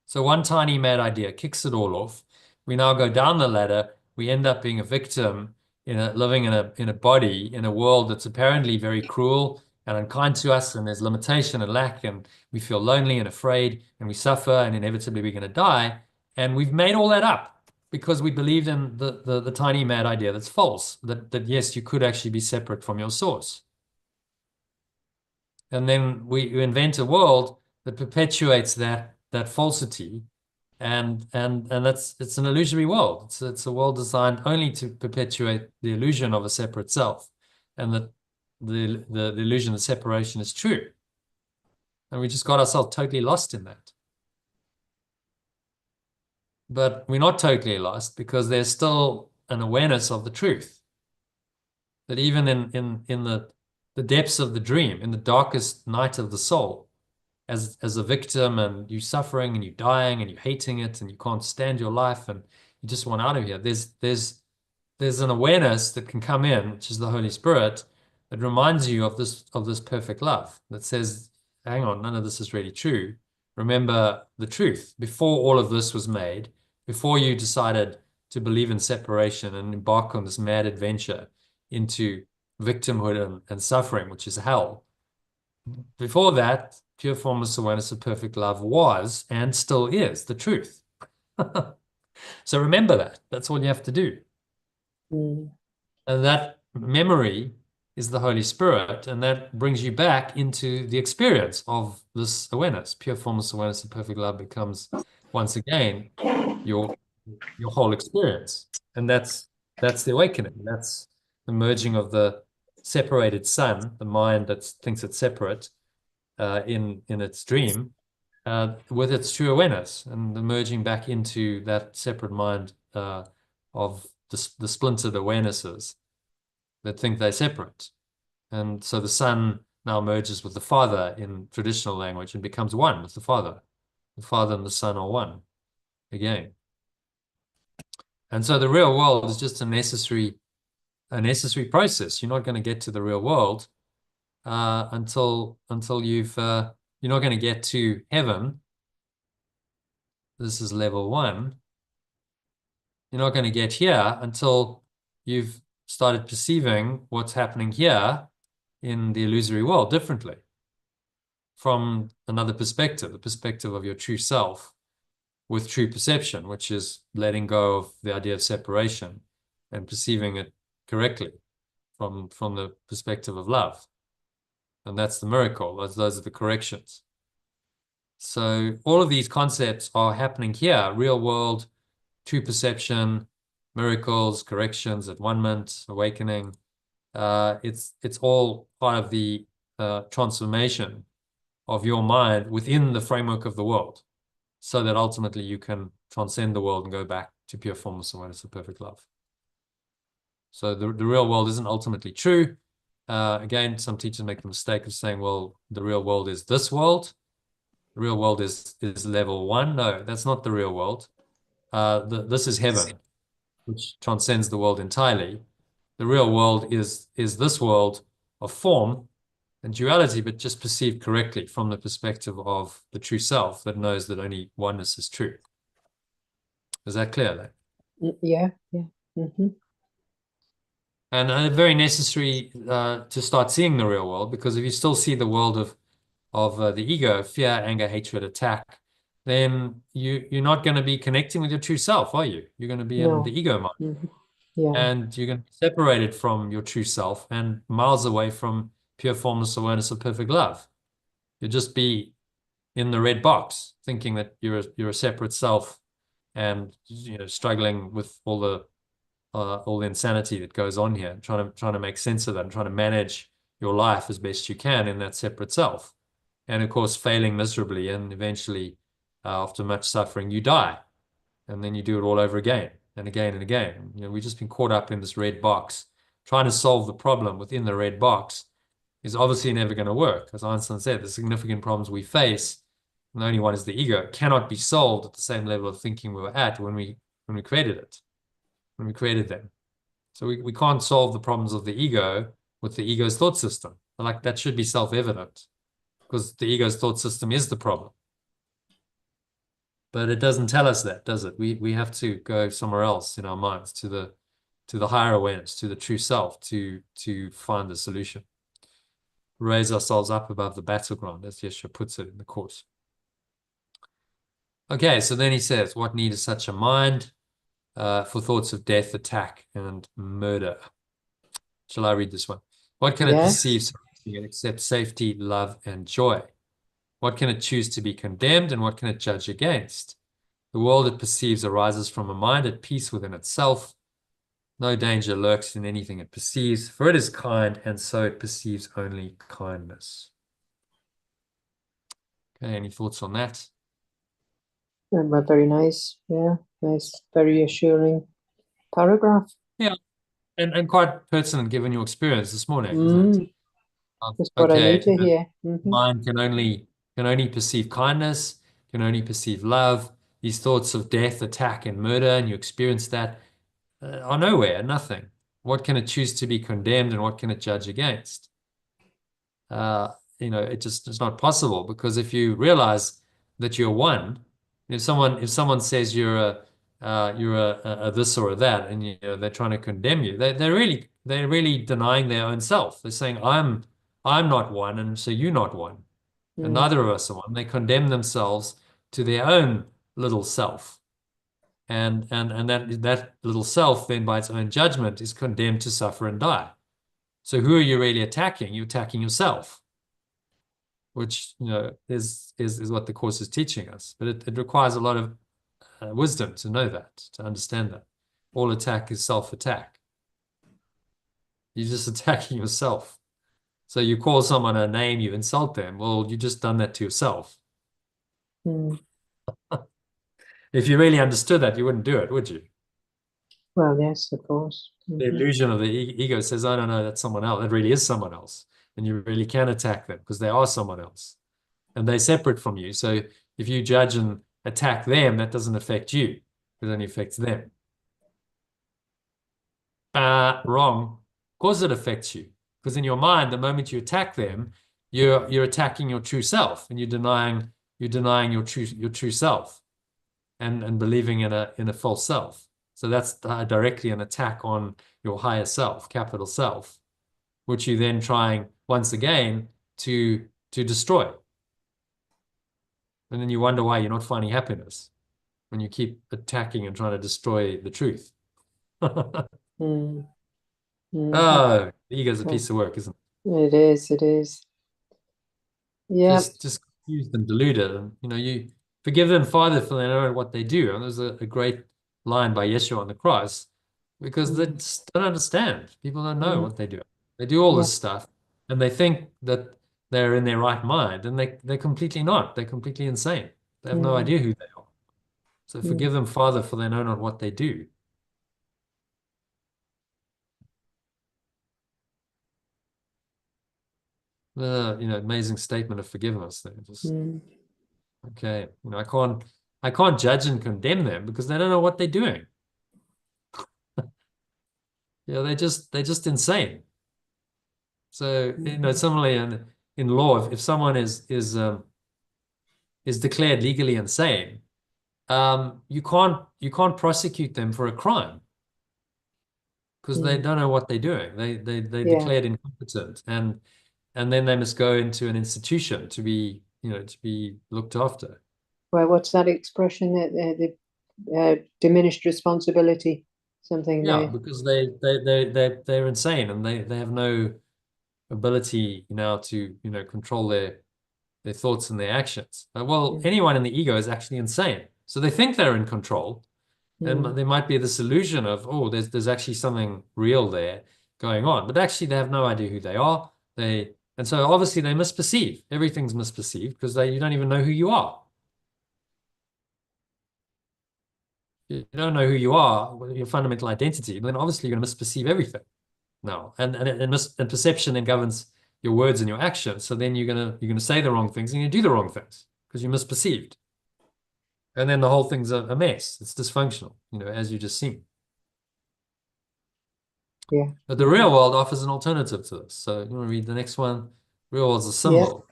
So one tiny mad idea kicks it all off. We now go down the ladder. We end up being a victim living in a body in a world that's apparently very cruel and unkind to us, and there's limitation and lack, and we feel lonely and afraid, and we suffer, and inevitably we're going to die. And we've made all that up because we believed in the tiny mad idea that's false, that yes, you could actually be separate from your source. And then we invent a world that perpetuates that falsity, and it's an illusory world. It's a world designed only to perpetuate the illusion of a separate self, and that the illusion of separation is true. And we just got ourselves totally lost in that. But we're not totally lost because there's still an awareness of the truth. That even in the depths of the dream, in the darkest night of the soul, as a victim, and you suffering and you dying and you hating it and you can't stand your life and you just want out of here, there's an awareness that can come in, which is the Holy Spirit, that reminds you of this perfect love, that says, hang on, none of this is really true. Remember the truth. Before all of this was made, before you decided to believe in separation and embark on this mad adventure into victimhood and suffering, which is hell, before that, pure formless awareness of perfect love was and still is the truth. So remember that. That's all you have to do. Mm. And that memory is the Holy Spirit, and that brings you back into the experience of this awareness. Pure formless awareness of perfect love becomes once again your whole experience. And that's the awakening. That's the merging of the separated sun, the mind that thinks it's separate, in its dream, with its true awareness, and the merging back into that separate mind of the splintered awarenesses that think they're separate. And so the son now merges with the father in traditional language and becomes one with the father. The father and the son are one again. And so the real world is just a necessary process. You're not going to get to the real world until you're not going to get to heaven. This is level 1. You're not going to get here until you've started perceiving what's happening here in the illusory world differently, from another perspective, the perspective of your true self, with true perception, which is letting go of the idea of separation and perceiving it correctly from the perspective of love. And that's the miracle. Those are the corrections. So all of these concepts are happening here: real world, true perception, miracles, corrections, at-one-ment, awakening. It's all part of the transformation of your mind within the framework of the world, so that ultimately you can transcend the world and go back to pure formless awareness of perfect love. So the real world isn't ultimately true. Again, some teachers make the mistake of saying, well, the real world is this world. The real world is level 1. No, that's not the real world. This is heaven, which transcends the world entirely. The real world is this world of form and duality, but just perceived correctly from the perspective of the true self that knows that only oneness is true. Is that clear? Yeah, yeah. Mm-hmm. And very necessary to start seeing the real world, because if you still see the world of the ego, fear, anger, hatred, attack, then you're not going to be connecting with your true self, are you? You're going to be in the ego mind. Mm-hmm. Yeah. And you're going to be separated from your true self and miles away from pure formless awareness of perfect love. You'll just be in the red box, thinking that you're a separate self, and struggling with all the insanity that goes on here, trying to make sense of that and trying to manage your life as best you can in that separate self. And of course, failing miserably, and eventually, after much suffering, you die. And then you do it all over again and again and again. We've just been caught up in this red box. Trying to solve the problem within the red box is obviously never going to work. As Einstein said, the significant problems we face, and the only one is the ego, cannot be solved at the same level of thinking we were at when we created it, when we created them. So we can't solve the problems of the ego with the ego's thought system. Like that should be self-evident because the ego's thought system is the problem. But it doesn't tell us that, does it? We have to go somewhere else in our minds to the higher awareness, to the true self, to find the solution. Raise ourselves up above the battleground, as Yeshua puts it in the Course. Okay, so then he says, what need is such a mind for thoughts of death, attack, and murder? Shall I read this one? What can it perceive Yes. except safety, love, and joy? What can it choose to be condemned, and what can it judge against? The world it perceives arises from a mind at peace within itself. No danger lurks in anything it perceives, for it is kind, and so it perceives only kindness. Okay, any thoughts on that? Well, very nice. Yeah, nice, very assuring paragraph. Yeah, and quite pertinent given your experience this morning, isn't it? That's what I need Okay, to hear. mind can only perceive kindness, can only perceive love. These thoughts of death, attack, and murder, and you experience that are nowhere, nothing. What can it choose to be condemned, and what can it judge against? It's not possible, because if you realize that you're one, if someone says you're a this or a that, and they're trying to condemn you, they're really denying their own self. They're saying I'm not one, and so you're not one, and neither of us are one. They condemn themselves to their own little self, and that little self then, by its own judgment, is condemned to suffer and die. So who are you really attacking? You're attacking yourself, which is what the Course is teaching us. But it requires a lot of wisdom to know that, to understand that. All attack is self-attack. You're just attacking yourself. So you call someone a name, you insult them. Well, you just done that to yourself. If you really understood that, you wouldn't do it, would you? Well, yes, of course. The illusion of the ego says, "Oh, no, that's someone else. That really is someone else." And you really can attack them because they are someone else. And they're separate from you. So if you judge and attack them, that doesn't affect you. It only affects them. Wrong. Of course it affects you. Because in your mind, the moment you attack them, you're attacking your true self, and you're denying your true self, and believing in a false self. So that's directly an attack on your higher self, capital self, which you're then trying once again to destroy. And then you wonder why you're not finding happiness when you keep attacking and trying to destroy the truth. Oh, the ego's a piece of work, isn't it? It is, it is. Yeah. Just confused and deluded. And you forgive them, Father, for they know what they do. And there's a great line by Yeshua on the cross, because they just don't understand. People don't know what they do. They do all this stuff, and they think that they're in their right mind, and they're completely not. They're completely insane. They have no idea who they are. So forgive them, Father, for they know not what they do. Amazing statement of forgiveness there. Just okay. I can't judge and condemn them because they don't know what they're doing. They're just insane. So similarly in law, if someone is declared legally insane, you can't prosecute them for a crime because they don't know what they're doing. They declared incompetent, and then they must go into an institution to be looked after. Well, what's that expression? The diminished responsibility, something Yeah, like. because they're insane, and they have no ability now to control their thoughts and their actions. Well, anyone in the ego is actually insane, so they think they're in control, and there might be this illusion of, oh, there's actually something real there going on, but actually they have no idea who they are. And so obviously they misperceive. Everything's misperceived because you don't even know who you are. You don't know who you are, your fundamental identity, then obviously you're going to misperceive everything. No, and perception then governs your words and your actions. So then you're gonna say the wrong things and you do the wrong things because you misperceived, and then the whole thing's a mess. It's dysfunctional, as you just seen. Yeah. But the real world offers an alternative to this. So you want to read the next one? Real world's a Yeah. symbol.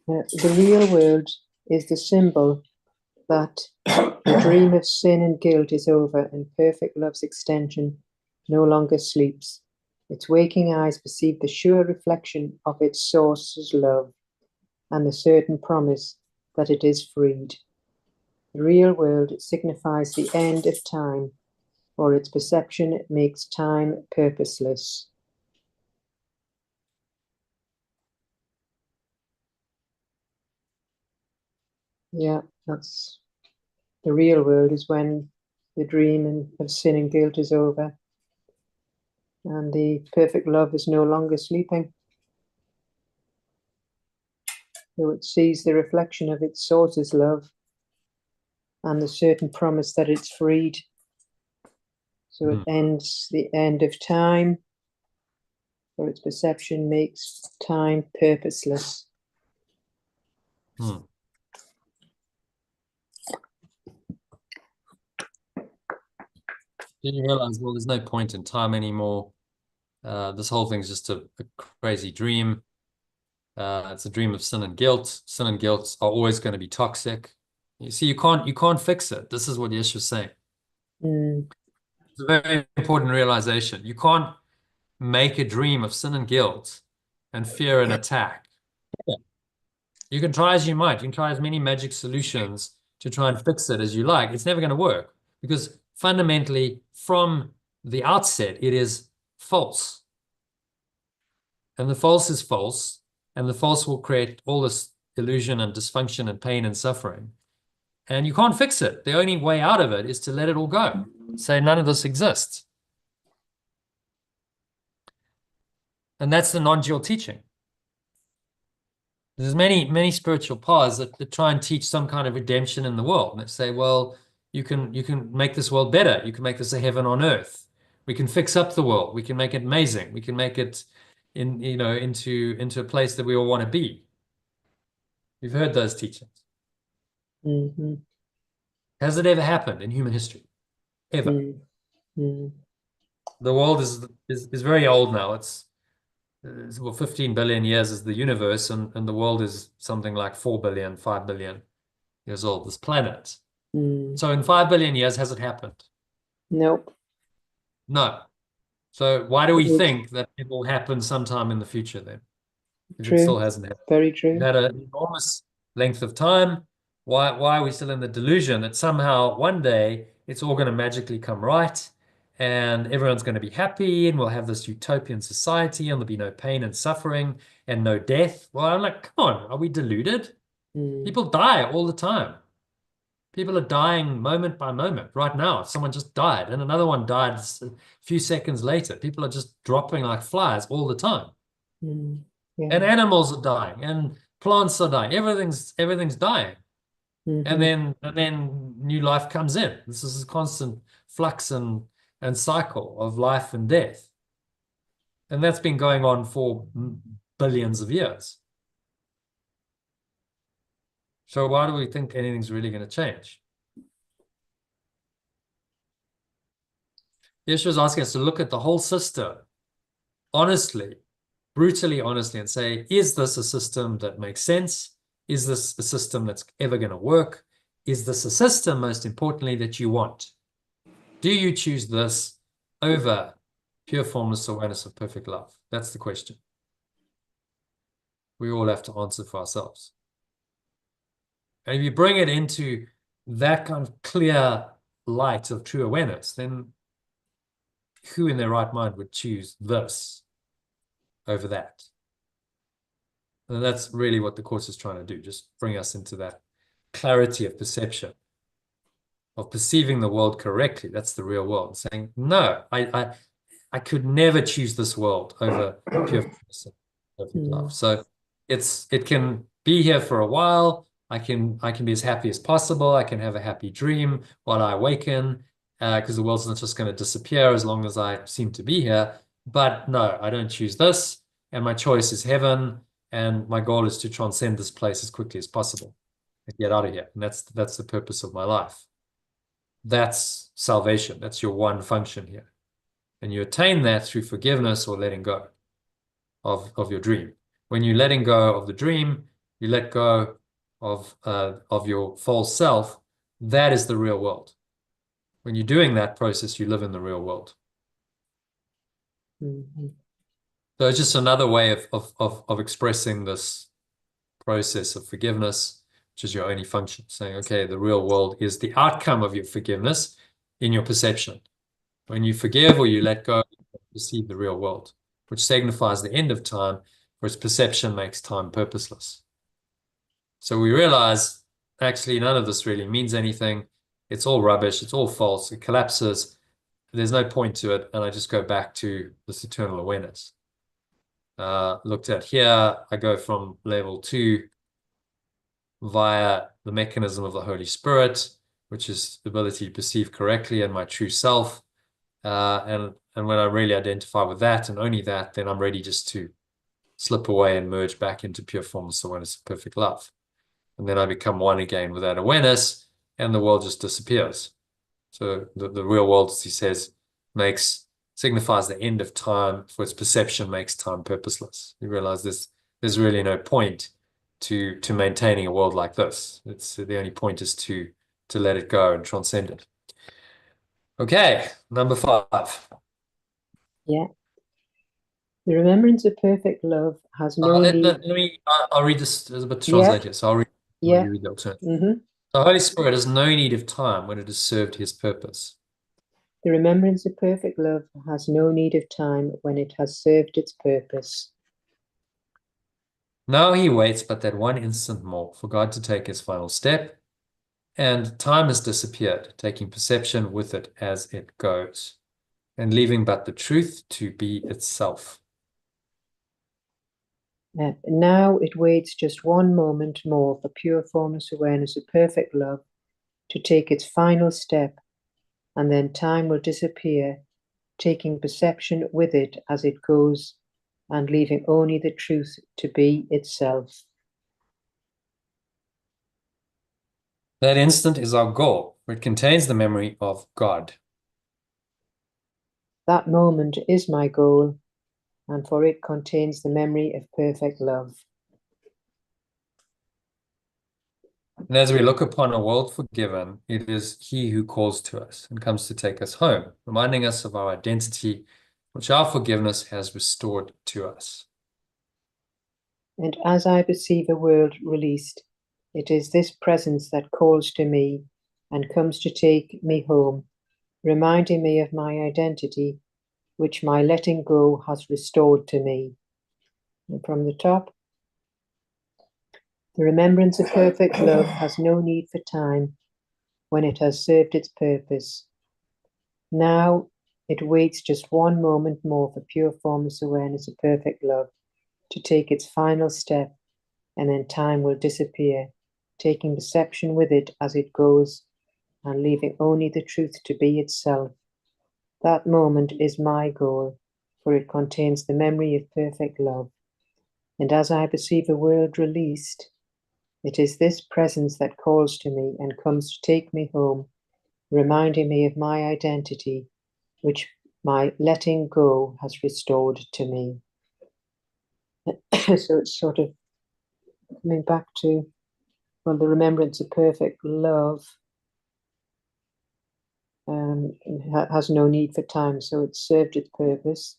The real world is the symbol that the dream of sin and guilt is over and perfect love's extension no longer sleeps. Its waking eyes perceive the sure reflection of its source's love and the certain promise that it is freed. The real world signifies the end of time, or its perception makes time purposeless. Yeah, that's the real world is when the dream of sin and guilt is over and the perfect love is no longer sleeping. So it sees the reflection of its source's love and the certain promise that it's freed. So it ends the end of time, or its perception makes time purposeless. Hmm. Then you realize, well, there's no point in time anymore. This whole thing's just a crazy dream. It's a dream of sin and guilt. Sin and guilt are always going to be toxic. You see, you can't fix it. This is what Yeshua's saying. It's a very important realization. You can't make a dream of sin and guilt and fear an attack. Yeah. You can try as you might. You can try as many magic solutions to try and fix it as you like. It's never going to work because fundamentally, from the outset, it is false. And the false is false, and the false will create all this illusion and dysfunction and pain and suffering. And you can't fix it. The only way out of it is to let it all go. Say none of this exists. And that's the non-dual teaching. There's many spiritual paths that try and teach some kind of redemption in the world. And they say, well, you can make this world better. You can make this a heaven on earth. We can fix up the world. We can make it amazing. We can make it into a place that we all want to be. You've heard those teachings. Has it ever happened in human history? Ever? The world is very old now. It's well, 15 billion years is the universe, and the world is something like 4 billion, 5 billion years old, this planet. So in 5 billion years, has it happened? Nope. No. So why do we think that it will happen sometime in the future then? If True. it still hasn't happened. Very true. We've had an enormous length of time. Why are we still in the delusion that somehow one day it's all going to magically come right and everyone's going to be happy and we'll have this utopian society and there'll be no pain and suffering and no death? Well, I'm like, come on, are we deluded? People die all the time. People are dying moment by moment. Right now, someone just died and another one died a few seconds later. People are just dropping like flies all the time. Yeah. And animals are dying and plants are dying. Everything's dying. And then new life comes in. This is a constant flux and cycle of life and death. And that's been going on for billions of years. So why do we think anything's really going to change? Yeshua is asking us to look at the whole system honestly, brutally honestly, and say, is this a system that makes sense? Is this a system that's ever going to work? Is this a system, most importantly, that you want? Do you choose this over pure formless awareness of perfect love? That's the question. We all have to answer for ourselves. And if you bring it into that kind of clear light of true awareness, then who in their right mind would choose this over that? And that's really what the Course is trying to do, just bring us into that clarity of perception, of perceiving the world correctly. That's the real world. Saying, no, I could never choose this world over pure perfect love. So it can be here for a while. I can be as happy as possible. I can have a happy dream while I awaken, because the world's not just going to disappear as long as I seem to be here. But no, I don't choose this, and my choice is heaven, and my goal is to transcend this place as quickly as possible and get out of here. And that's the purpose of my life. That's salvation. That's your one function here. And you attain that through forgiveness or letting go of your dream. When you're letting go of the dream, you let go of your false self. That is the real world. When you're doing that process, you live in the real world. So it's just another way of expressing this process of forgiveness, which is your only function. Saying, okay, the real world is the outcome of your forgiveness in your perception. When you forgive or you let go, you perceive the real world, which signifies the end of time, for its perception makes time purposeless. So we realize actually none of this really means anything. It's all rubbish. It's all false. It collapses. There's no point to it. And I just go back to this eternal awareness. Looked at here, I go from level 2 via the mechanism of the Holy Spirit, which is the ability to perceive correctly and my true self. And when I really identify with that and only that, then I'm ready just to slip away and merge back into pure formless awareness of perfect love. And then I become one again with that awareness, and the world just disappears. So the real world, as he says, signifies the end of time, for its perception makes time purposeless. You realize there's really no point to maintaining a world like this. It's the only point is to let it go and transcend it. Okay, number 5. Yeah. The remembrance of perfect love has no need. I'll read this as a bit Yeah, translated. So I'll read yeah. you read the alternative. Mm-hmm. The Holy Spirit has no need of time when it has served his purpose. The remembrance of perfect love has no need of time when it has served its purpose. Now he waits but that one instant more for God to take his final step, and time has disappeared, taking perception with it as it goes, and leaving but the truth to be itself. Now it waits just one moment more for pure formless awareness of perfect love to take its final step, and then time will disappear, taking perception with it as it goes, and leaving only the truth to be itself. That instant is our goal, for it contains the memory of God. That moment is my goal, and for it contains the memory of perfect love. And as we look upon a world forgiven, it is he who calls to us and comes to take us home, reminding us of our identity, which our forgiveness has restored to us. And as I perceive a world released, it is this presence that calls to me and comes to take me home, reminding me of my identity, which my letting go has restored to me. And from the top, the remembrance of perfect love has no need for time when it has served its purpose. Now it waits just one moment more for pure formless awareness of perfect love to take its final step, and then time will disappear, taking perception with it as it goes, and leaving only the truth to be itself. That moment is my goal, for it contains the memory of perfect love. And as I perceive a world released, it is this presence that calls to me and comes to take me home, reminding me of my identity, which my letting go has restored to me. So it's sort of coming back to, well, the remembrance of perfect love has no need for time, so it's served its purpose.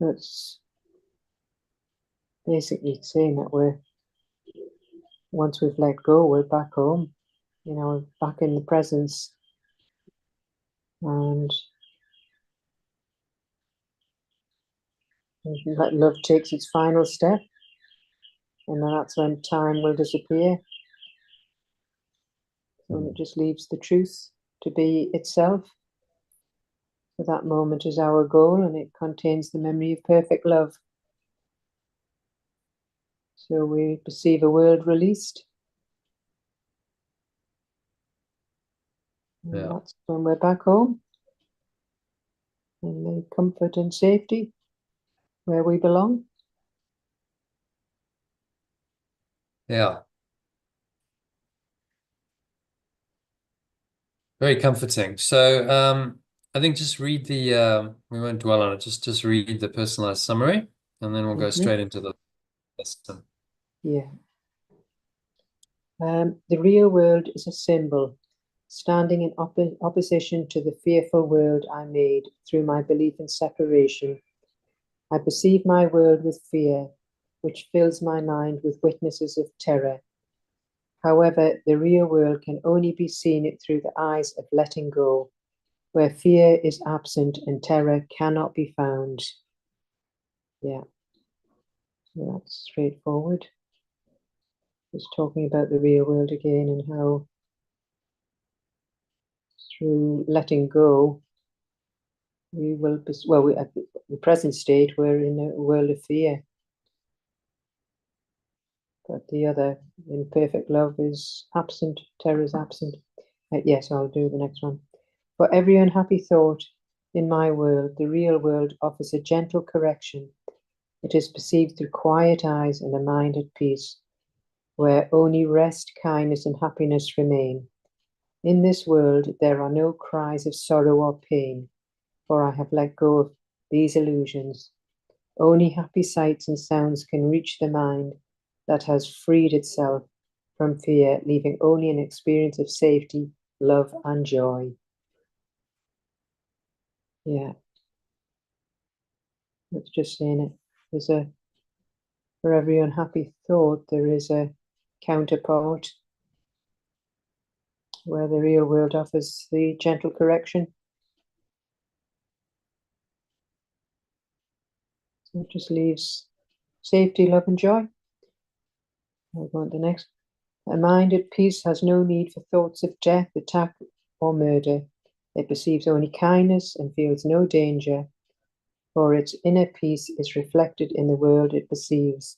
It's basically saying that once we've let go, we're back home, back in the presence, and that love takes its final step, and then that's when time will disappear. So it just leaves the truth to be itself. So that moment is our goal, and it contains the memory of perfect love. So we perceive a world released. And that's when we're back home in the comfort and safety where we belong. Yeah. Very comforting. So I think just read the we won't dwell on it, just read the personalized summary and then we'll go Mhm. straight into the lesson. Yeah. The real world is a symbol, standing in opposition to the fearful world I made through my belief in separation. I perceive my world with fear, which fills my mind with witnesses of terror. However, the real world can only be seen through the eyes of letting go, where fear is absent and terror cannot be found. Yeah, so that's straightforward. Just talking about the real world again and how through letting go, we will be, well, we, at the present state, we're in a world of fear. But the other, in perfect love, is absent, terror is absent. Yes, I'll do the next one. For every unhappy thought in my world, the real world offers a gentle correction. It is perceived through quiet eyes and a mind at peace, where only rest, kindness, and happiness remain. In this world, there are no cries of sorrow or pain, for I have let go of these illusions. Only happy sights and sounds can reach the mind that has freed itself from fear, leaving only an experience of safety, love, and joy. Yeah, that's just saying it. There's a, for every unhappy thought, there is a counterpart where the real world offers the gentle correction. So it just leaves safety, love, and joy. I'll go on to the next. A mind at peace has no need for thoughts of death, attack, or murder. It perceives only kindness and feels no danger, for its inner peace is reflected in the world it perceives.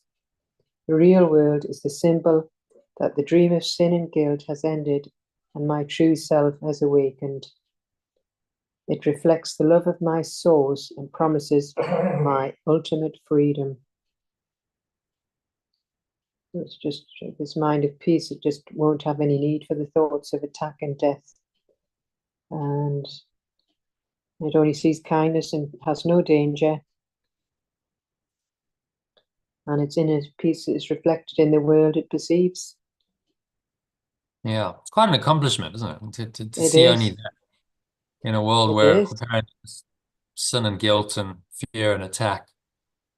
The real world is the symbol that the dream of sin and guilt has ended and my true self has awakened. It reflects the love of my source and promises my ultimate freedom. It's just this mind of peace. It just won't have any need for the thoughts of attack and death. And it only sees kindness and has no danger. And its inner peace is reflected in the world it perceives. Yeah, it's quite an accomplishment, isn't it? To It see only is. that in a world It where is. apparently sin and guilt and fear and attack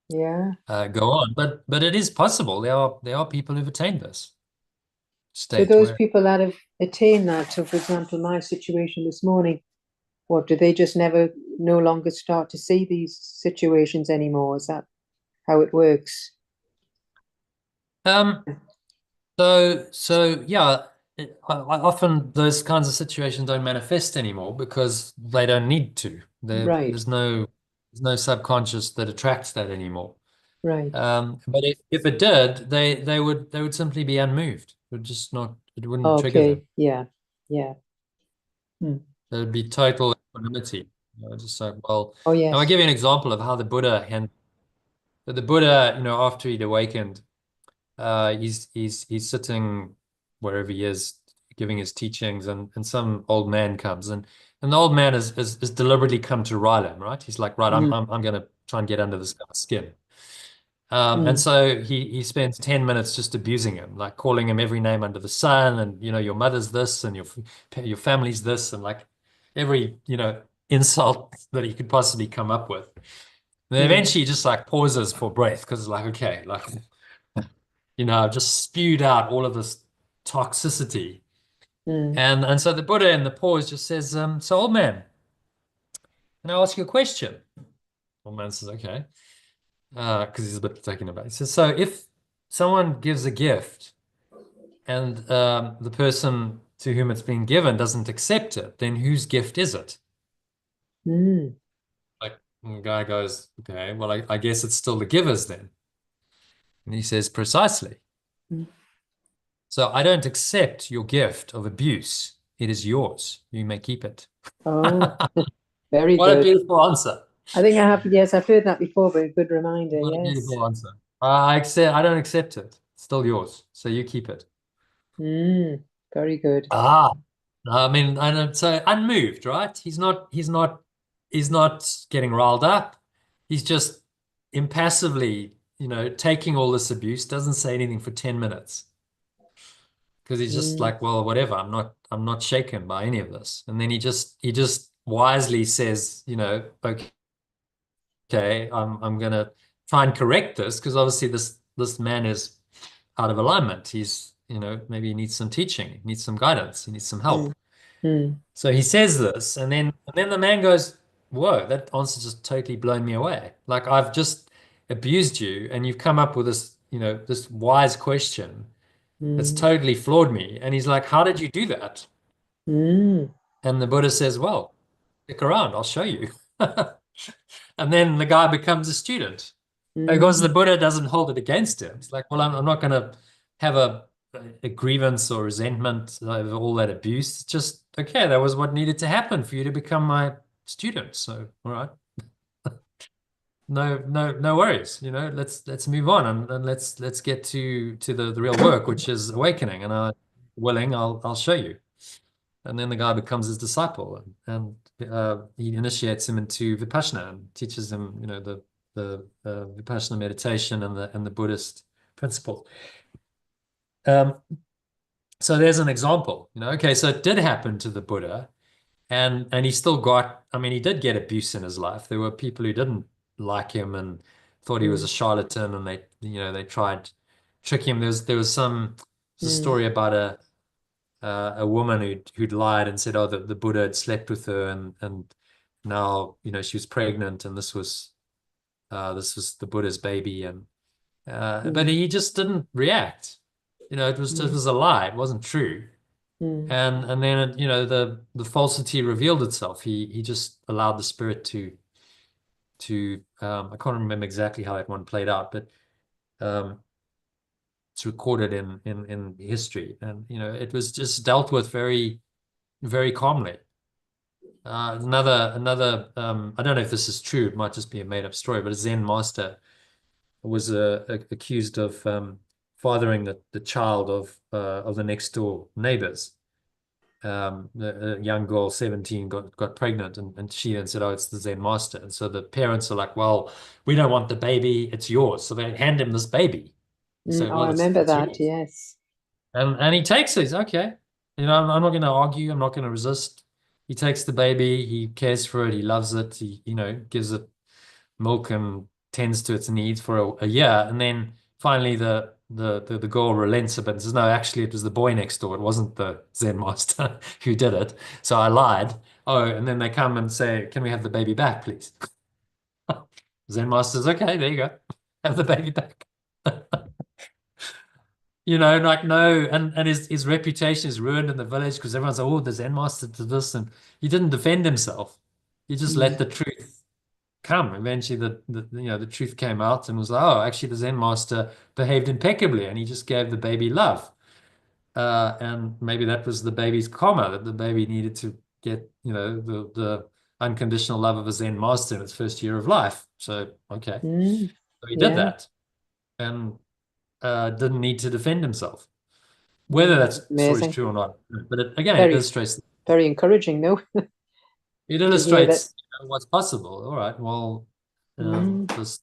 Yeah. go on. But it is possible. There are people who've attained this So state those where people that have attained that, so for example, my situation this morning, what do they just never no longer start to see these situations anymore? Is that how it works? um so yeah, often those kinds of situations don't manifest anymore because they don't need to. Right, There's no subconscious that attracts that anymore. right. But if it did, they would simply be unmoved. It wouldn't trigger them. Okay, yeah, yeah. Hmm. There would be total equanimity. Just like, well, Oh now I'll yes. give you an example of how the Buddha and the Buddha, after he'd awakened, he's sitting wherever he is, giving his teachings, and some old man comes, and the old man is deliberately come to rile him, right? He's like, right, Mm, I'm gonna try and get under this guy's skin. And mm, so he spends 10 minutes just abusing him, like calling him every name under the sun, and your mother's this, and your family's this, and like every insult that he could possibly come up with. And then mm, eventually he just like pauses for breath because it's like, okay, like I've just spewed out all of this toxicity. mm, And so the Buddha in the pause just says, so old man, can I ask you a question? Old man says, okay. Because he's a bit taken aback. He says, so if someone gives a gift and the person to whom it's been given doesn't accept it, then whose gift is it? mm, Like, and the guy goes, okay, well, I guess it's still the giver's then. And he says, precisely. mm. So I don't accept your gift of abuse. It is yours. You may keep it. Oh, very What a good. beautiful answer. I think I have, yes, I've heard that before, but a good reminder, What a yes. beautiful answer. I don't accept it. It's still yours. So you keep it. Mm, very good. Ah. I mean, I don't so unmoved, right? He's not getting riled up. He's just impassively, taking all this abuse, doesn't say anything for 10 minutes because he's just Mm, like, well, whatever. I'm not shaken by any of this. And then he just wisely says, okay, I'm gonna try and correct this because obviously this man is out of alignment. Maybe he needs some teaching, he needs some guidance, he needs some mm, help. mm, So he says this, and then the man goes, "Whoa, that answer just totally blown me away. Like I've just abused you, and you've come up with this wise question that's mm, totally floored me." And he's like, "How did you do that?" mm, And the Buddha says, "Well, stick around, I'll show you." And then the guy becomes a student because the mm, Buddha doesn't hold it against him. It's like, well, I'm not going to have a grievance or resentment over all that abuse. It's just, okay, that was what needed to happen for you to become my student. So, all right, no, no, no worries. Let's move on and let's get to the real work, which is awakening. And I'll show you. And then the guy becomes his disciple, and he initiates him into Vipassana and teaches him, the Vipassana meditation and the Buddhist principles. Um, so there's an example, okay, so it did happen to the Buddha, and he still got, I mean, he did get abuse in his life. There were people who didn't like him and thought he was a mm, charlatan, and they tried trick him. There was a mm, story about a woman who'd lied and said, oh, the Buddha had slept with her, and now she was pregnant, and this was the Buddha's baby, and but mm, he just didn't react. It mm, was a lie. It wasn't true. mm, And then the falsity revealed itself. He just allowed the spirit to I can't remember exactly how that one played out, but um, it's recorded in history, and it was just dealt with very, very calmly. Another I don't know if this is true, it might just be a made up story, but a Zen master was accused of fathering the child of the next door neighbors. A young girl, 17, got pregnant, and she then said, oh, it's the Zen master. And so the parents are like, well, we don't want the baby, it's yours. So they hand him this baby. They mm. say, Oh, I well, it's remember it's that. yours. Yes. And he takes it. He's okay. I'm not going to argue. I'm not going to resist. He takes the baby. He cares for it. He loves it. He, gives it milk and tends to its needs for a year. And then finally the girl relents a bit and says, no, actually it was the boy next door. It wasn't the Zen master who did it. So I lied. Oh, and then they come and say, can we have the baby back, please? Zen master's okay. There you go. Have the baby back. Like no, and his reputation is ruined in the village because everyone's like, oh, the Zen master did this, and he didn't defend himself. He just let Mm, the truth come. Eventually, the truth came out and was like, oh, actually, the Zen master behaved impeccably, and he just gave the baby love. And maybe that was the baby's karma, that the baby needed to get, the unconditional love of a Zen master in its first year of life. So, okay, mm. so he did Yeah. that and didn't need to defend himself. Whether Mm. that story's Amazing. true or not, but again, it Very, illustrates very encouraging, though, it to hear that. illustrates what's possible. All right, well, Mm, this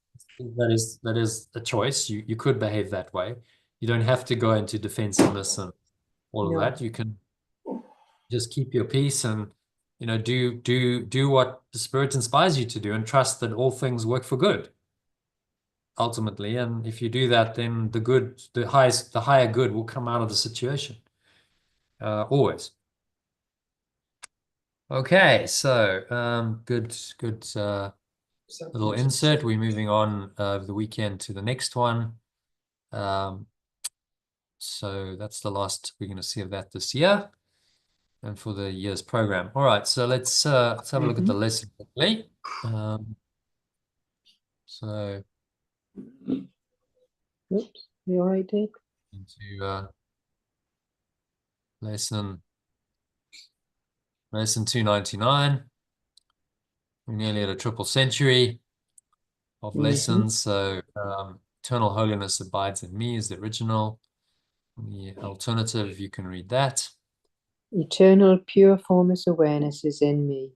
that is a choice. You could behave that way. You don't have to go into defensiveness and all of no. that. You can just keep your peace and do what the spirit inspires you to do, and trust that all things work for good ultimately. And if you do that, then the higher good will come out of the situation. Always. Okay, so good little insert. We're moving on over the weekend to the next one. Um, so that's the last we're going to see of that this year and for the year's program. All right, so let's have a look at the Hmm. lesson quickly. Um, so Oops. You all right, Dave? into lesson 299. We're nearly at a triple century of Hmm. lessons. So eternal holiness abides in me is the original. The alternative, you can read that. Eternal, pure, formless awareness is in me.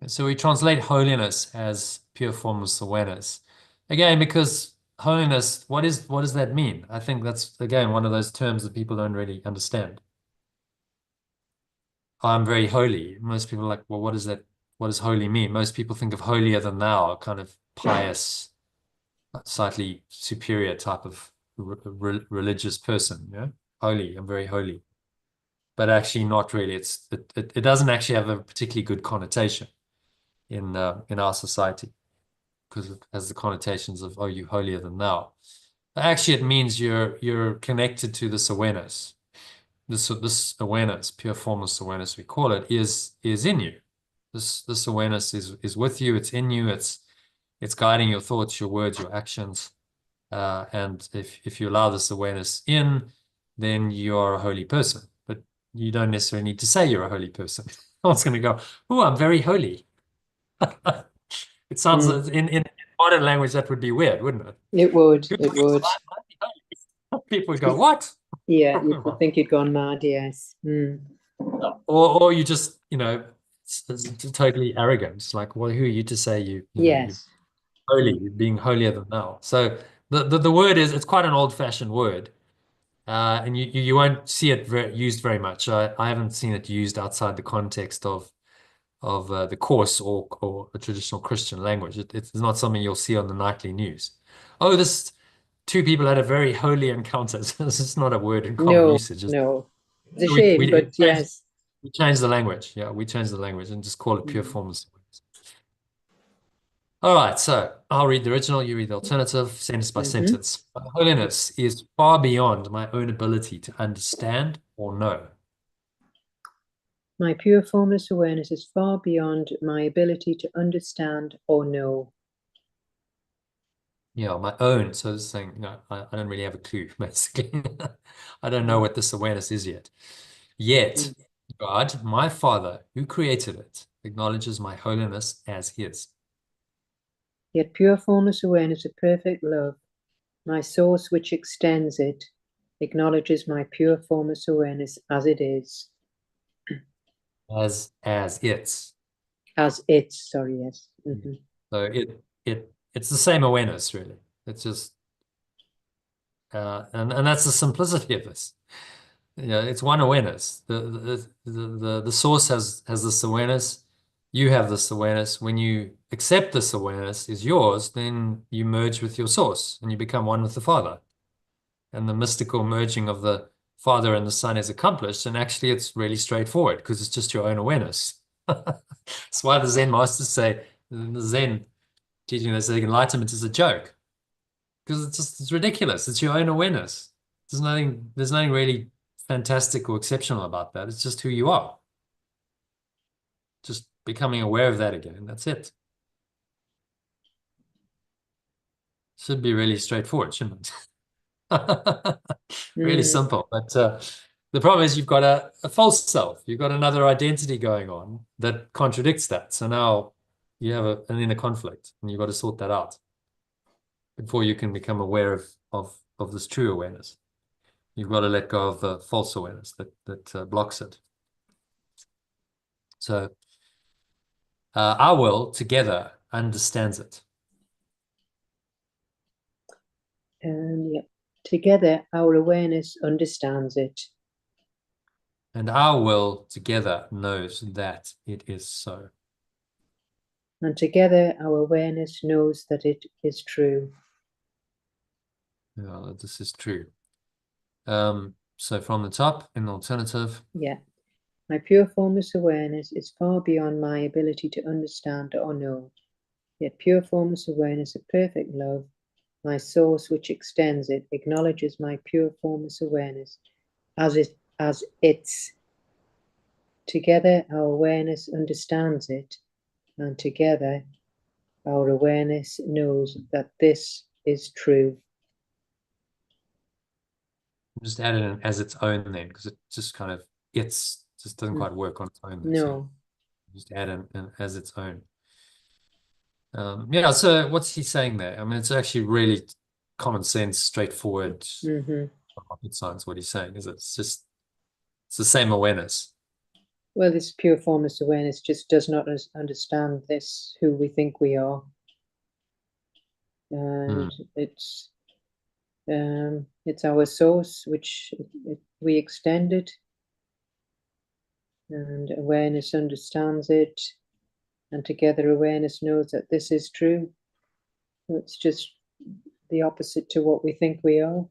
So we translate holiness as pure formless awareness. Again, because holiness, what does that mean? I think that's, again, one of those terms that people don't really understand. I'm very holy. Most people are like, well, what does that, what does holy mean? Most people think of holier than thou, a kind of pious, slightly superior type of religious person, you know? Holy, I'm very holy. But actually not really. It doesn't actually have a particularly good connotation in our society, because it has the connotations of, oh, you holier than thou. Actually, it means you're connected to this awareness. This awareness, pure formless awareness, we call it, is in you. This awareness is with you. It's in you. It's guiding your thoughts, your words, your actions. And if you allow this awareness in, then you are a holy person. But you don't necessarily need to say you're a holy person. No one's going to go, oh, I'm very holy. It sounds in modern language that would be weird, wouldn't it? It would. It would. People would go, what? Yeah, you would think you'd gone mad, yes. Or you just, it's totally arrogant. It's like, well, who are you to say you're Yes. holy, you're being holier than thou? So the word is, it's quite an old-fashioned word. And you won't see it used very much. I haven't seen it used outside the context of the Course or a traditional Christian language. It's not something you'll see on the nightly news. Oh, this two people had a very holy encounter. This is not a word in common No, usage. no. It's a We shame, we but changed, yes. we changed the language. Yeah, we changed the language and just call it pure formless. All right, so I'll read the original, you read the alternative, sentence by sentence. My holiness is far beyond my own ability to understand or know. My pure formless awareness is far beyond my ability to understand or know. Yeah, my own. So this is saying, I don't really have a clue, basically. I don't know what this awareness is yet. Yet, God, my Father, who created it, acknowledges my holiness as his. Yet pure formless awareness of perfect love, my source which extends it, acknowledges my pure formless awareness as it is. As its. As its, sorry, yes. So it's the same awareness, really. It's just and that's the simplicity of this. It's one awareness. The source has this awareness. You have this awareness. When you accept this awareness is yours, then you merge with your source and you become one with the Father. And the mystical merging of the Father and the Son is accomplished. And actually, it's really straightforward because it's just your own awareness. That's why the Zen masters say, the Zen teaching, they say enlightenment is a joke, because it's ridiculous. It's your own awareness. There's nothing really fantastic or exceptional about that. It's just who you are. Just becoming aware of that again. That's it. Should be really straightforward, shouldn't it? Really simple. But the problem is you've got a false self. You've got another identity going on that contradicts that. So now you have an inner conflict and you've got to sort that out before you can become aware of this true awareness. You've got to let go of the false awareness that blocks it. So our will together understands it. Yeah. Together, our awareness understands it. And our will together knows that it is so. And together, our awareness knows that it is true. Yeah, this is true. So from the top, in the alternative. Yeah. My pure formless awareness is far beyond my ability to understand or know. Yet pure formless awareness of perfect love, my source which extends it, acknowledges my pure formless awareness as its. Together, our awareness understands it, and together, our awareness knows that this is true. Just add it in as its own then, because it just kind of just doesn't quite work on its own. No. So just add in as its own. Yeah, so what's he saying there? I mean, it's actually really common sense, straightforward, rocket science, what he's saying is it's just It's the same awareness. Well, this pure formless awareness just does not understand this, who we think we are. And it's our source, which we extended, and awareness understands it, and together awareness knows that this is true. It's just the opposite to what we think we are.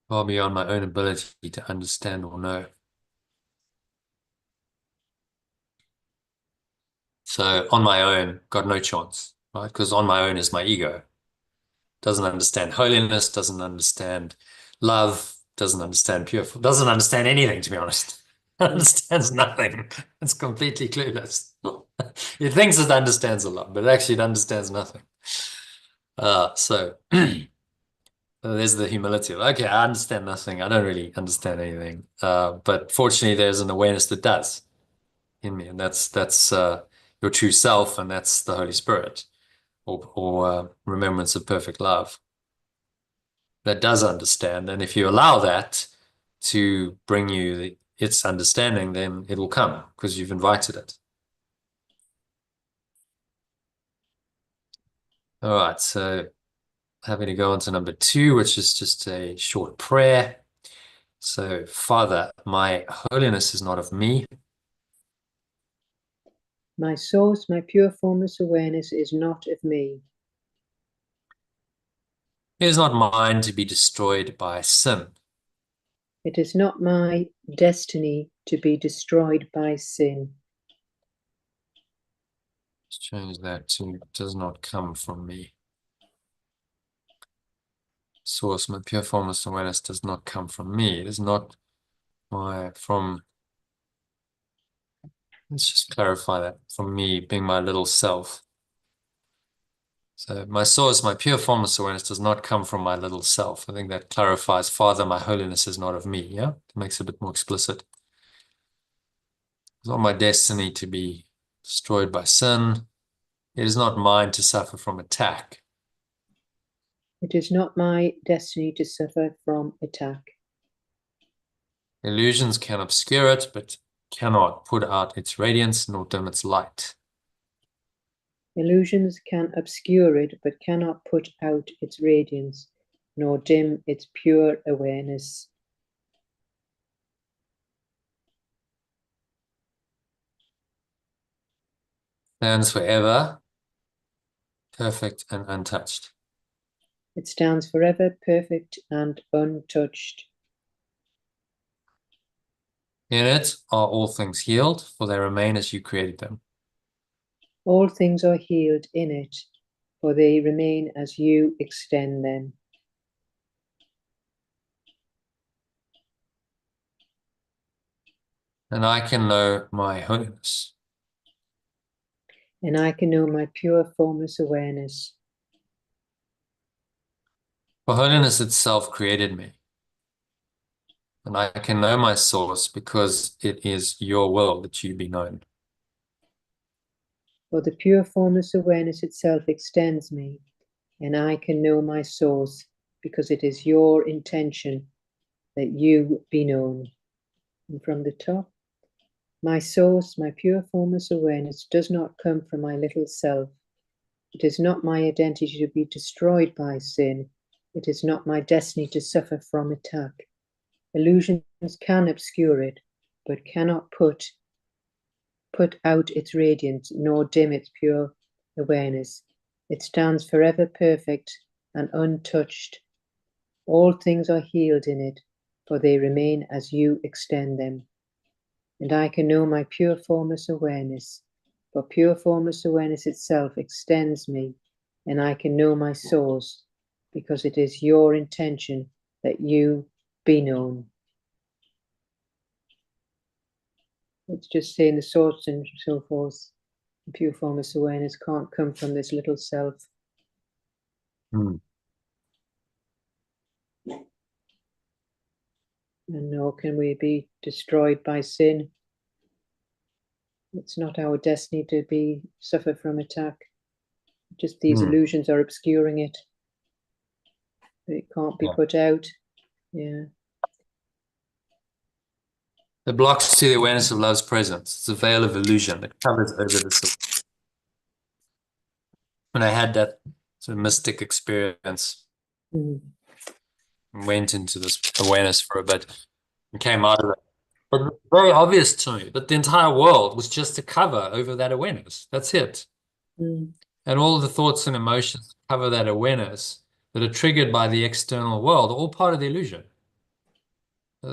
Far beyond my own ability to understand or know. So on my own, got no chance, right? Because on my own is my ego. Doesn't understand holiness, doesn't understand love, doesn't understand pure, doesn't understand anything, to be honest. Understands nothing. It's completely clueless. It thinks it understands a lot, but actually it understands nothing. So there's the humility of, okay, I understand nothing. I don't really understand anything. But fortunately, there's an awareness that does in me, and that's your true self, and that's the Holy Spirit, or remembrance of perfect love that does understand. And if you allow that to bring you its understanding, then it will come because you've invited it. All right, so happy to go on to number 2, which is just a short prayer. So, Father, my holiness is not of me. My source, my pure formless awareness is not of me. It is not mine to be destroyed by sin. It is not my destiny to be destroyed by sin. Let's change that to does not come from me. Source, my pure formless awareness does not come from me. It is not from, let's just clarify that, from me being my little self. So my source, my pure formless awareness does not come from my little self. I think that clarifies, Father, my holiness is not of me. Yeah, it makes it a bit more explicit. It's not my destiny to be destroyed by sin. It is not mine to suffer from attack. It is not my destiny to suffer from attack. Illusions can obscure it, but cannot put out its radiance nor dim its light. Illusions can obscure it, but cannot put out its radiance, nor dim its pure awareness. Stands forever, perfect and untouched. It stands forever, perfect and untouched. In it are all things healed, for they remain as you created them. All things are healed in it, for they remain as you extend them. And I can know my holiness. And I can know my pure formless awareness. For holiness itself created me. And I can know my source because it is your will that you be known. For the pure formless awareness itself extends me, and I can know my source because it is your intention that you be known. And from the top, my source, my pure formless awareness does not come from my little self. It is not my identity to be destroyed by sin. It is not my destiny to suffer from attack. Illusions can obscure it, but cannot put out its radiance, nor dim its pure awareness. It stands forever perfect and untouched. All things are healed in it, for they remain as you extend them. And I can know my pure formless awareness, for pure formless awareness itself extends me, and I can know my source, because it is your intention that you be known. It's just saying the source and so forth. Pure formless awareness can't come from this little self. Hmm. And nor can we be destroyed by sin. It's not our destiny to suffer from attack. Just these illusions are obscuring it. It can't be put out. Yeah. The blocks to the awareness of love's presence. It's a veil of illusion that covers over the. When I had that sort of mystic experience, went into this awareness for a bit and came out of it. But very obvious to me that the entire world was just a cover over that awareness. That's it. Mm. And all of the thoughts and emotions cover that awareness that are triggered by the external world, all part of the illusion.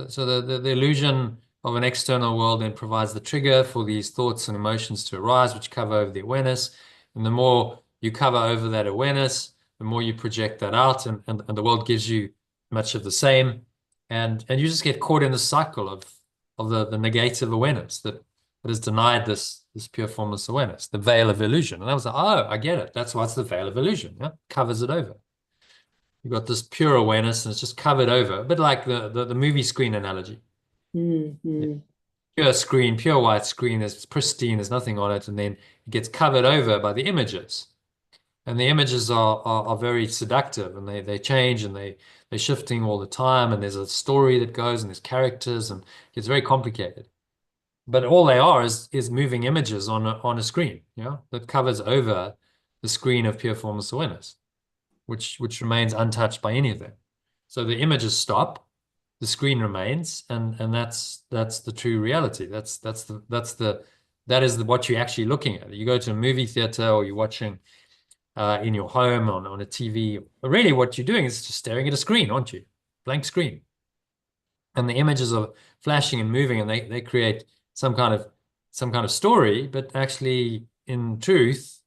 So the illusion of an external world then provides the trigger for these thoughts and emotions to arise, which cover over the awareness. And the more you cover over that awareness, the more you project that out, and the world gives you much of the same. And you just get caught in the cycle of the negative awareness that has denied this pure formless awareness, the veil of illusion. And I was like, oh, I get it. That's why it's the veil of illusion. Yeah? Covers it over. You've got this pure awareness and it's just covered over, a bit like the movie screen analogy. Pure screen, pure white screen, is pristine, there's nothing on it, and then it gets covered over by the images. And the images are very seductive, and they change, and they're shifting all the time, and there's a story that goes, and there's characters, and it's very complicated. But all they are is moving images on a screen, that covers over the screen of pure formless awareness, which remains untouched by anything. So the images stop, the screen remains, and that's the true reality. That is what you're actually looking at. You go to a movie theater or you're watching in your home on a TV. Really, what you're doing is just staring at a screen, aren't you? Blank screen. And the images are flashing and moving, and they create some kind of story, but actually, in truth,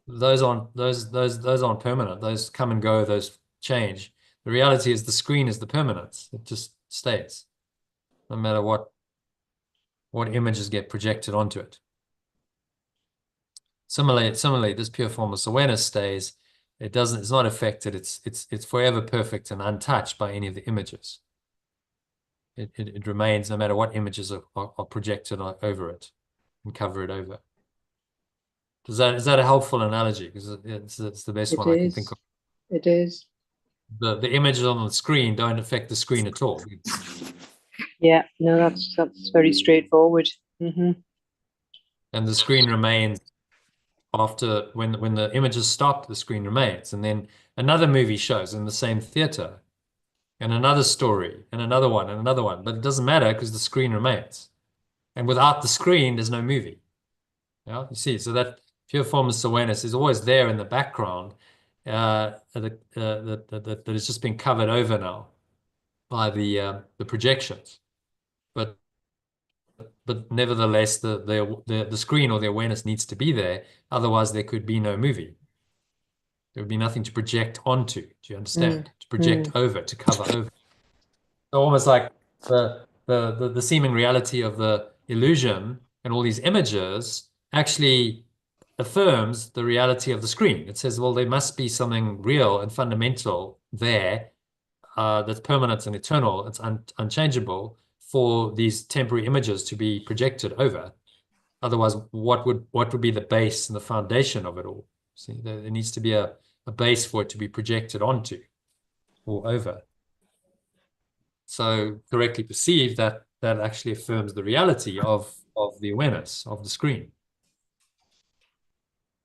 those aren't permanent. Those come and go, those change. The reality is the screen is the permanence. It just stays, no matter what images get projected onto it. Similarly, this pure formless awareness stays. It's not affected. It's forever perfect and untouched by any of the images. It remains no matter what images are projected over it and cover it over. Is that a helpful analogy? Because it's the best one I can think of. It is. The images on the screen don't affect the screen at all. Yeah, no, that's very straightforward. And the screen remains after when the images stop, the screen remains. And then another movie shows in the same theater, and another story, and another one, and another one. But it doesn't matter because the screen remains. And without the screen, there's no movie. Yeah, you see, so that pure formless awareness is always there in the background, that is just being covered over now by the projections. But nevertheless, the screen or the awareness needs to be there. Otherwise, there could be no movie. There would be nothing to project onto. Do you understand? To project over, to cover over. So almost like the seeming reality of the illusion and all these images actually affirms the reality of the screen. It says, well, there must be something real and fundamental there, that's permanent and eternal. It's unchangeable for these temporary images to be projected over. Otherwise, what would be the base and the foundation of it all? See, there needs to be a base for it to be projected onto or over. So correctly perceived, that actually affirms the reality of the awareness of the screen.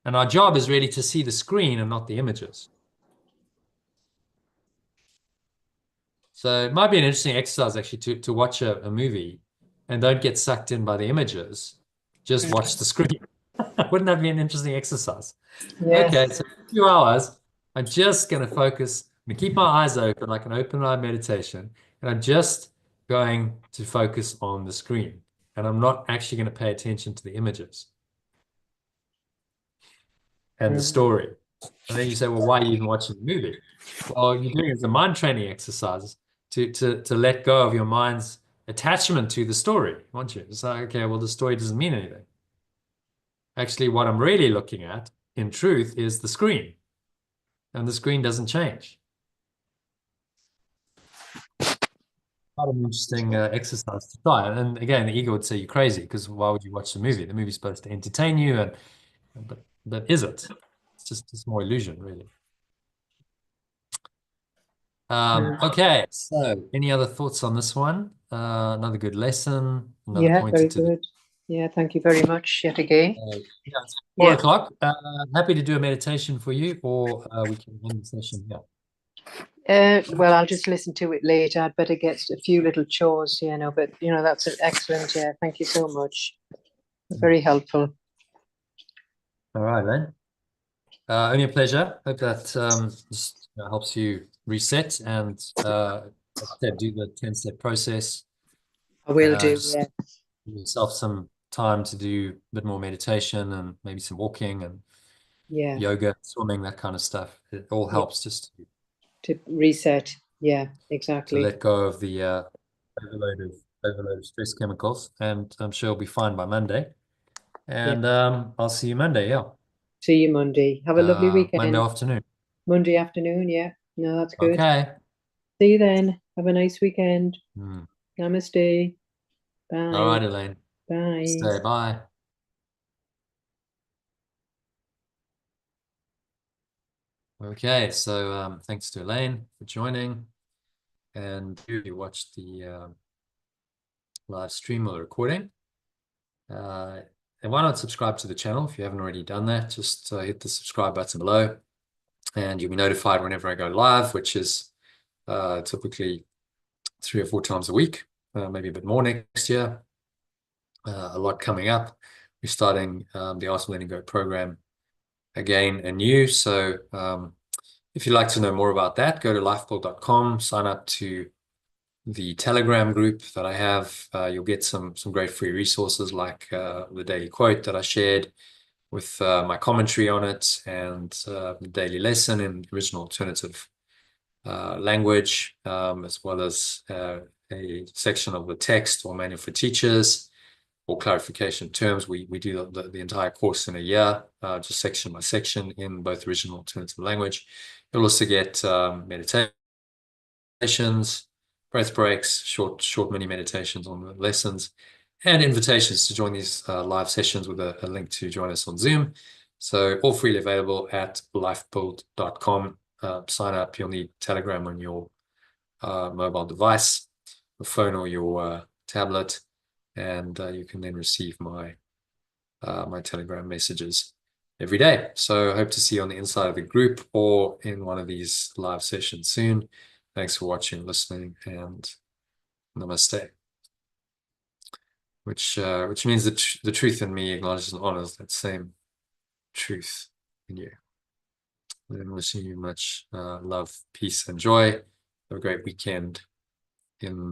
And our job is really to see the screen and not the images. So it might be an interesting exercise actually to watch a movie and don't get sucked in by the images. Just watch the screen. Wouldn't that be an interesting exercise? Yes. Okay, so 2 hours, I'm just going to focus, I'm going to keep my eyes open like an open eye meditation, and I'm just going to focus on the screen. And I'm not actually going to pay attention to the images and the story. And then you say, well, why are you even watching the movie? Well, you're doing it as a mind training exercise to let go of your mind's attachment to the story, aren't you? It's like, okay, well, the story doesn't mean anything. Actually, what I'm really looking at, in truth, is the screen. And the screen doesn't change. Quite an interesting exercise to try. And again, the ego would say you're crazy because why would you watch the movie? The movie's supposed to entertain you, but is it? It's more illusion, really. Okay, so any other thoughts on this one? Another good lesson, another Yeah, pointer very to the good. Yeah, thank you very much yet again. yeah, it's Yeah. 4 o'clock. Happy to do a meditation for you, or we can end the session here. Well, I'll just listen to it later. I'd better get a few little chores, but that's excellent. Yeah, thank you so much. Very helpful. All right, then. Only a pleasure. Hope that just helps you reset and do the 10-step process. I will do. Just Yeah, give yourself some time to do a bit more meditation and maybe some walking and yeah, yoga, swimming, that kind of stuff. It all yeah. helps just To reset. Yeah, to exactly. let go of the overload of stress chemicals, and I'm sure you'll be fine by Monday. Yeah. And I'll see you Monday. Yeah, See you Monday. Have a lovely Monday weekend. afternoon. Monday afternoon. Yeah. No, that's good. Okay. See you then. Have a nice weekend. Hmm. Namaste. All Bye. right, Elaine. Bye. Stay. Bye. Okay, so thanks to Elaine for joining, and you watched the live stream or the recording. And why not subscribe to the channel if you haven't already done that? Just hit the subscribe button below, and you'll be notified whenever I go live, which is typically 3 or 4 times a week, maybe a bit more next year. A lot coming up. We're starting the Ask Learning Go program again anew. So if you'd like to know more about that, go to lifebuild.com, sign up to the Telegram group that I have. You'll get some great free resources like the daily quote that I shared with my commentary on it, and the daily lesson in original alternative language, as well as a section of the text or manual for teachers or clarification terms. We do the entire course in a year, just section by section in both original alternative language. You'll also get meditations, breath breaks, short mini meditations on the lessons, and invitations to join these live sessions with a link to join us on Zoom. So all freely available at lifebuild.com. Sign up. You'll need Telegram on your mobile device, your phone, or your tablet, and you can then receive my Telegram messages every day. So I hope to see you on the inside of the group or in one of these live sessions soon. Thanks for watching, listening, and namaste. Which means that the truth in me acknowledges and honors that same truth in you. And wishing you much love, peace, and joy. Have a great weekend in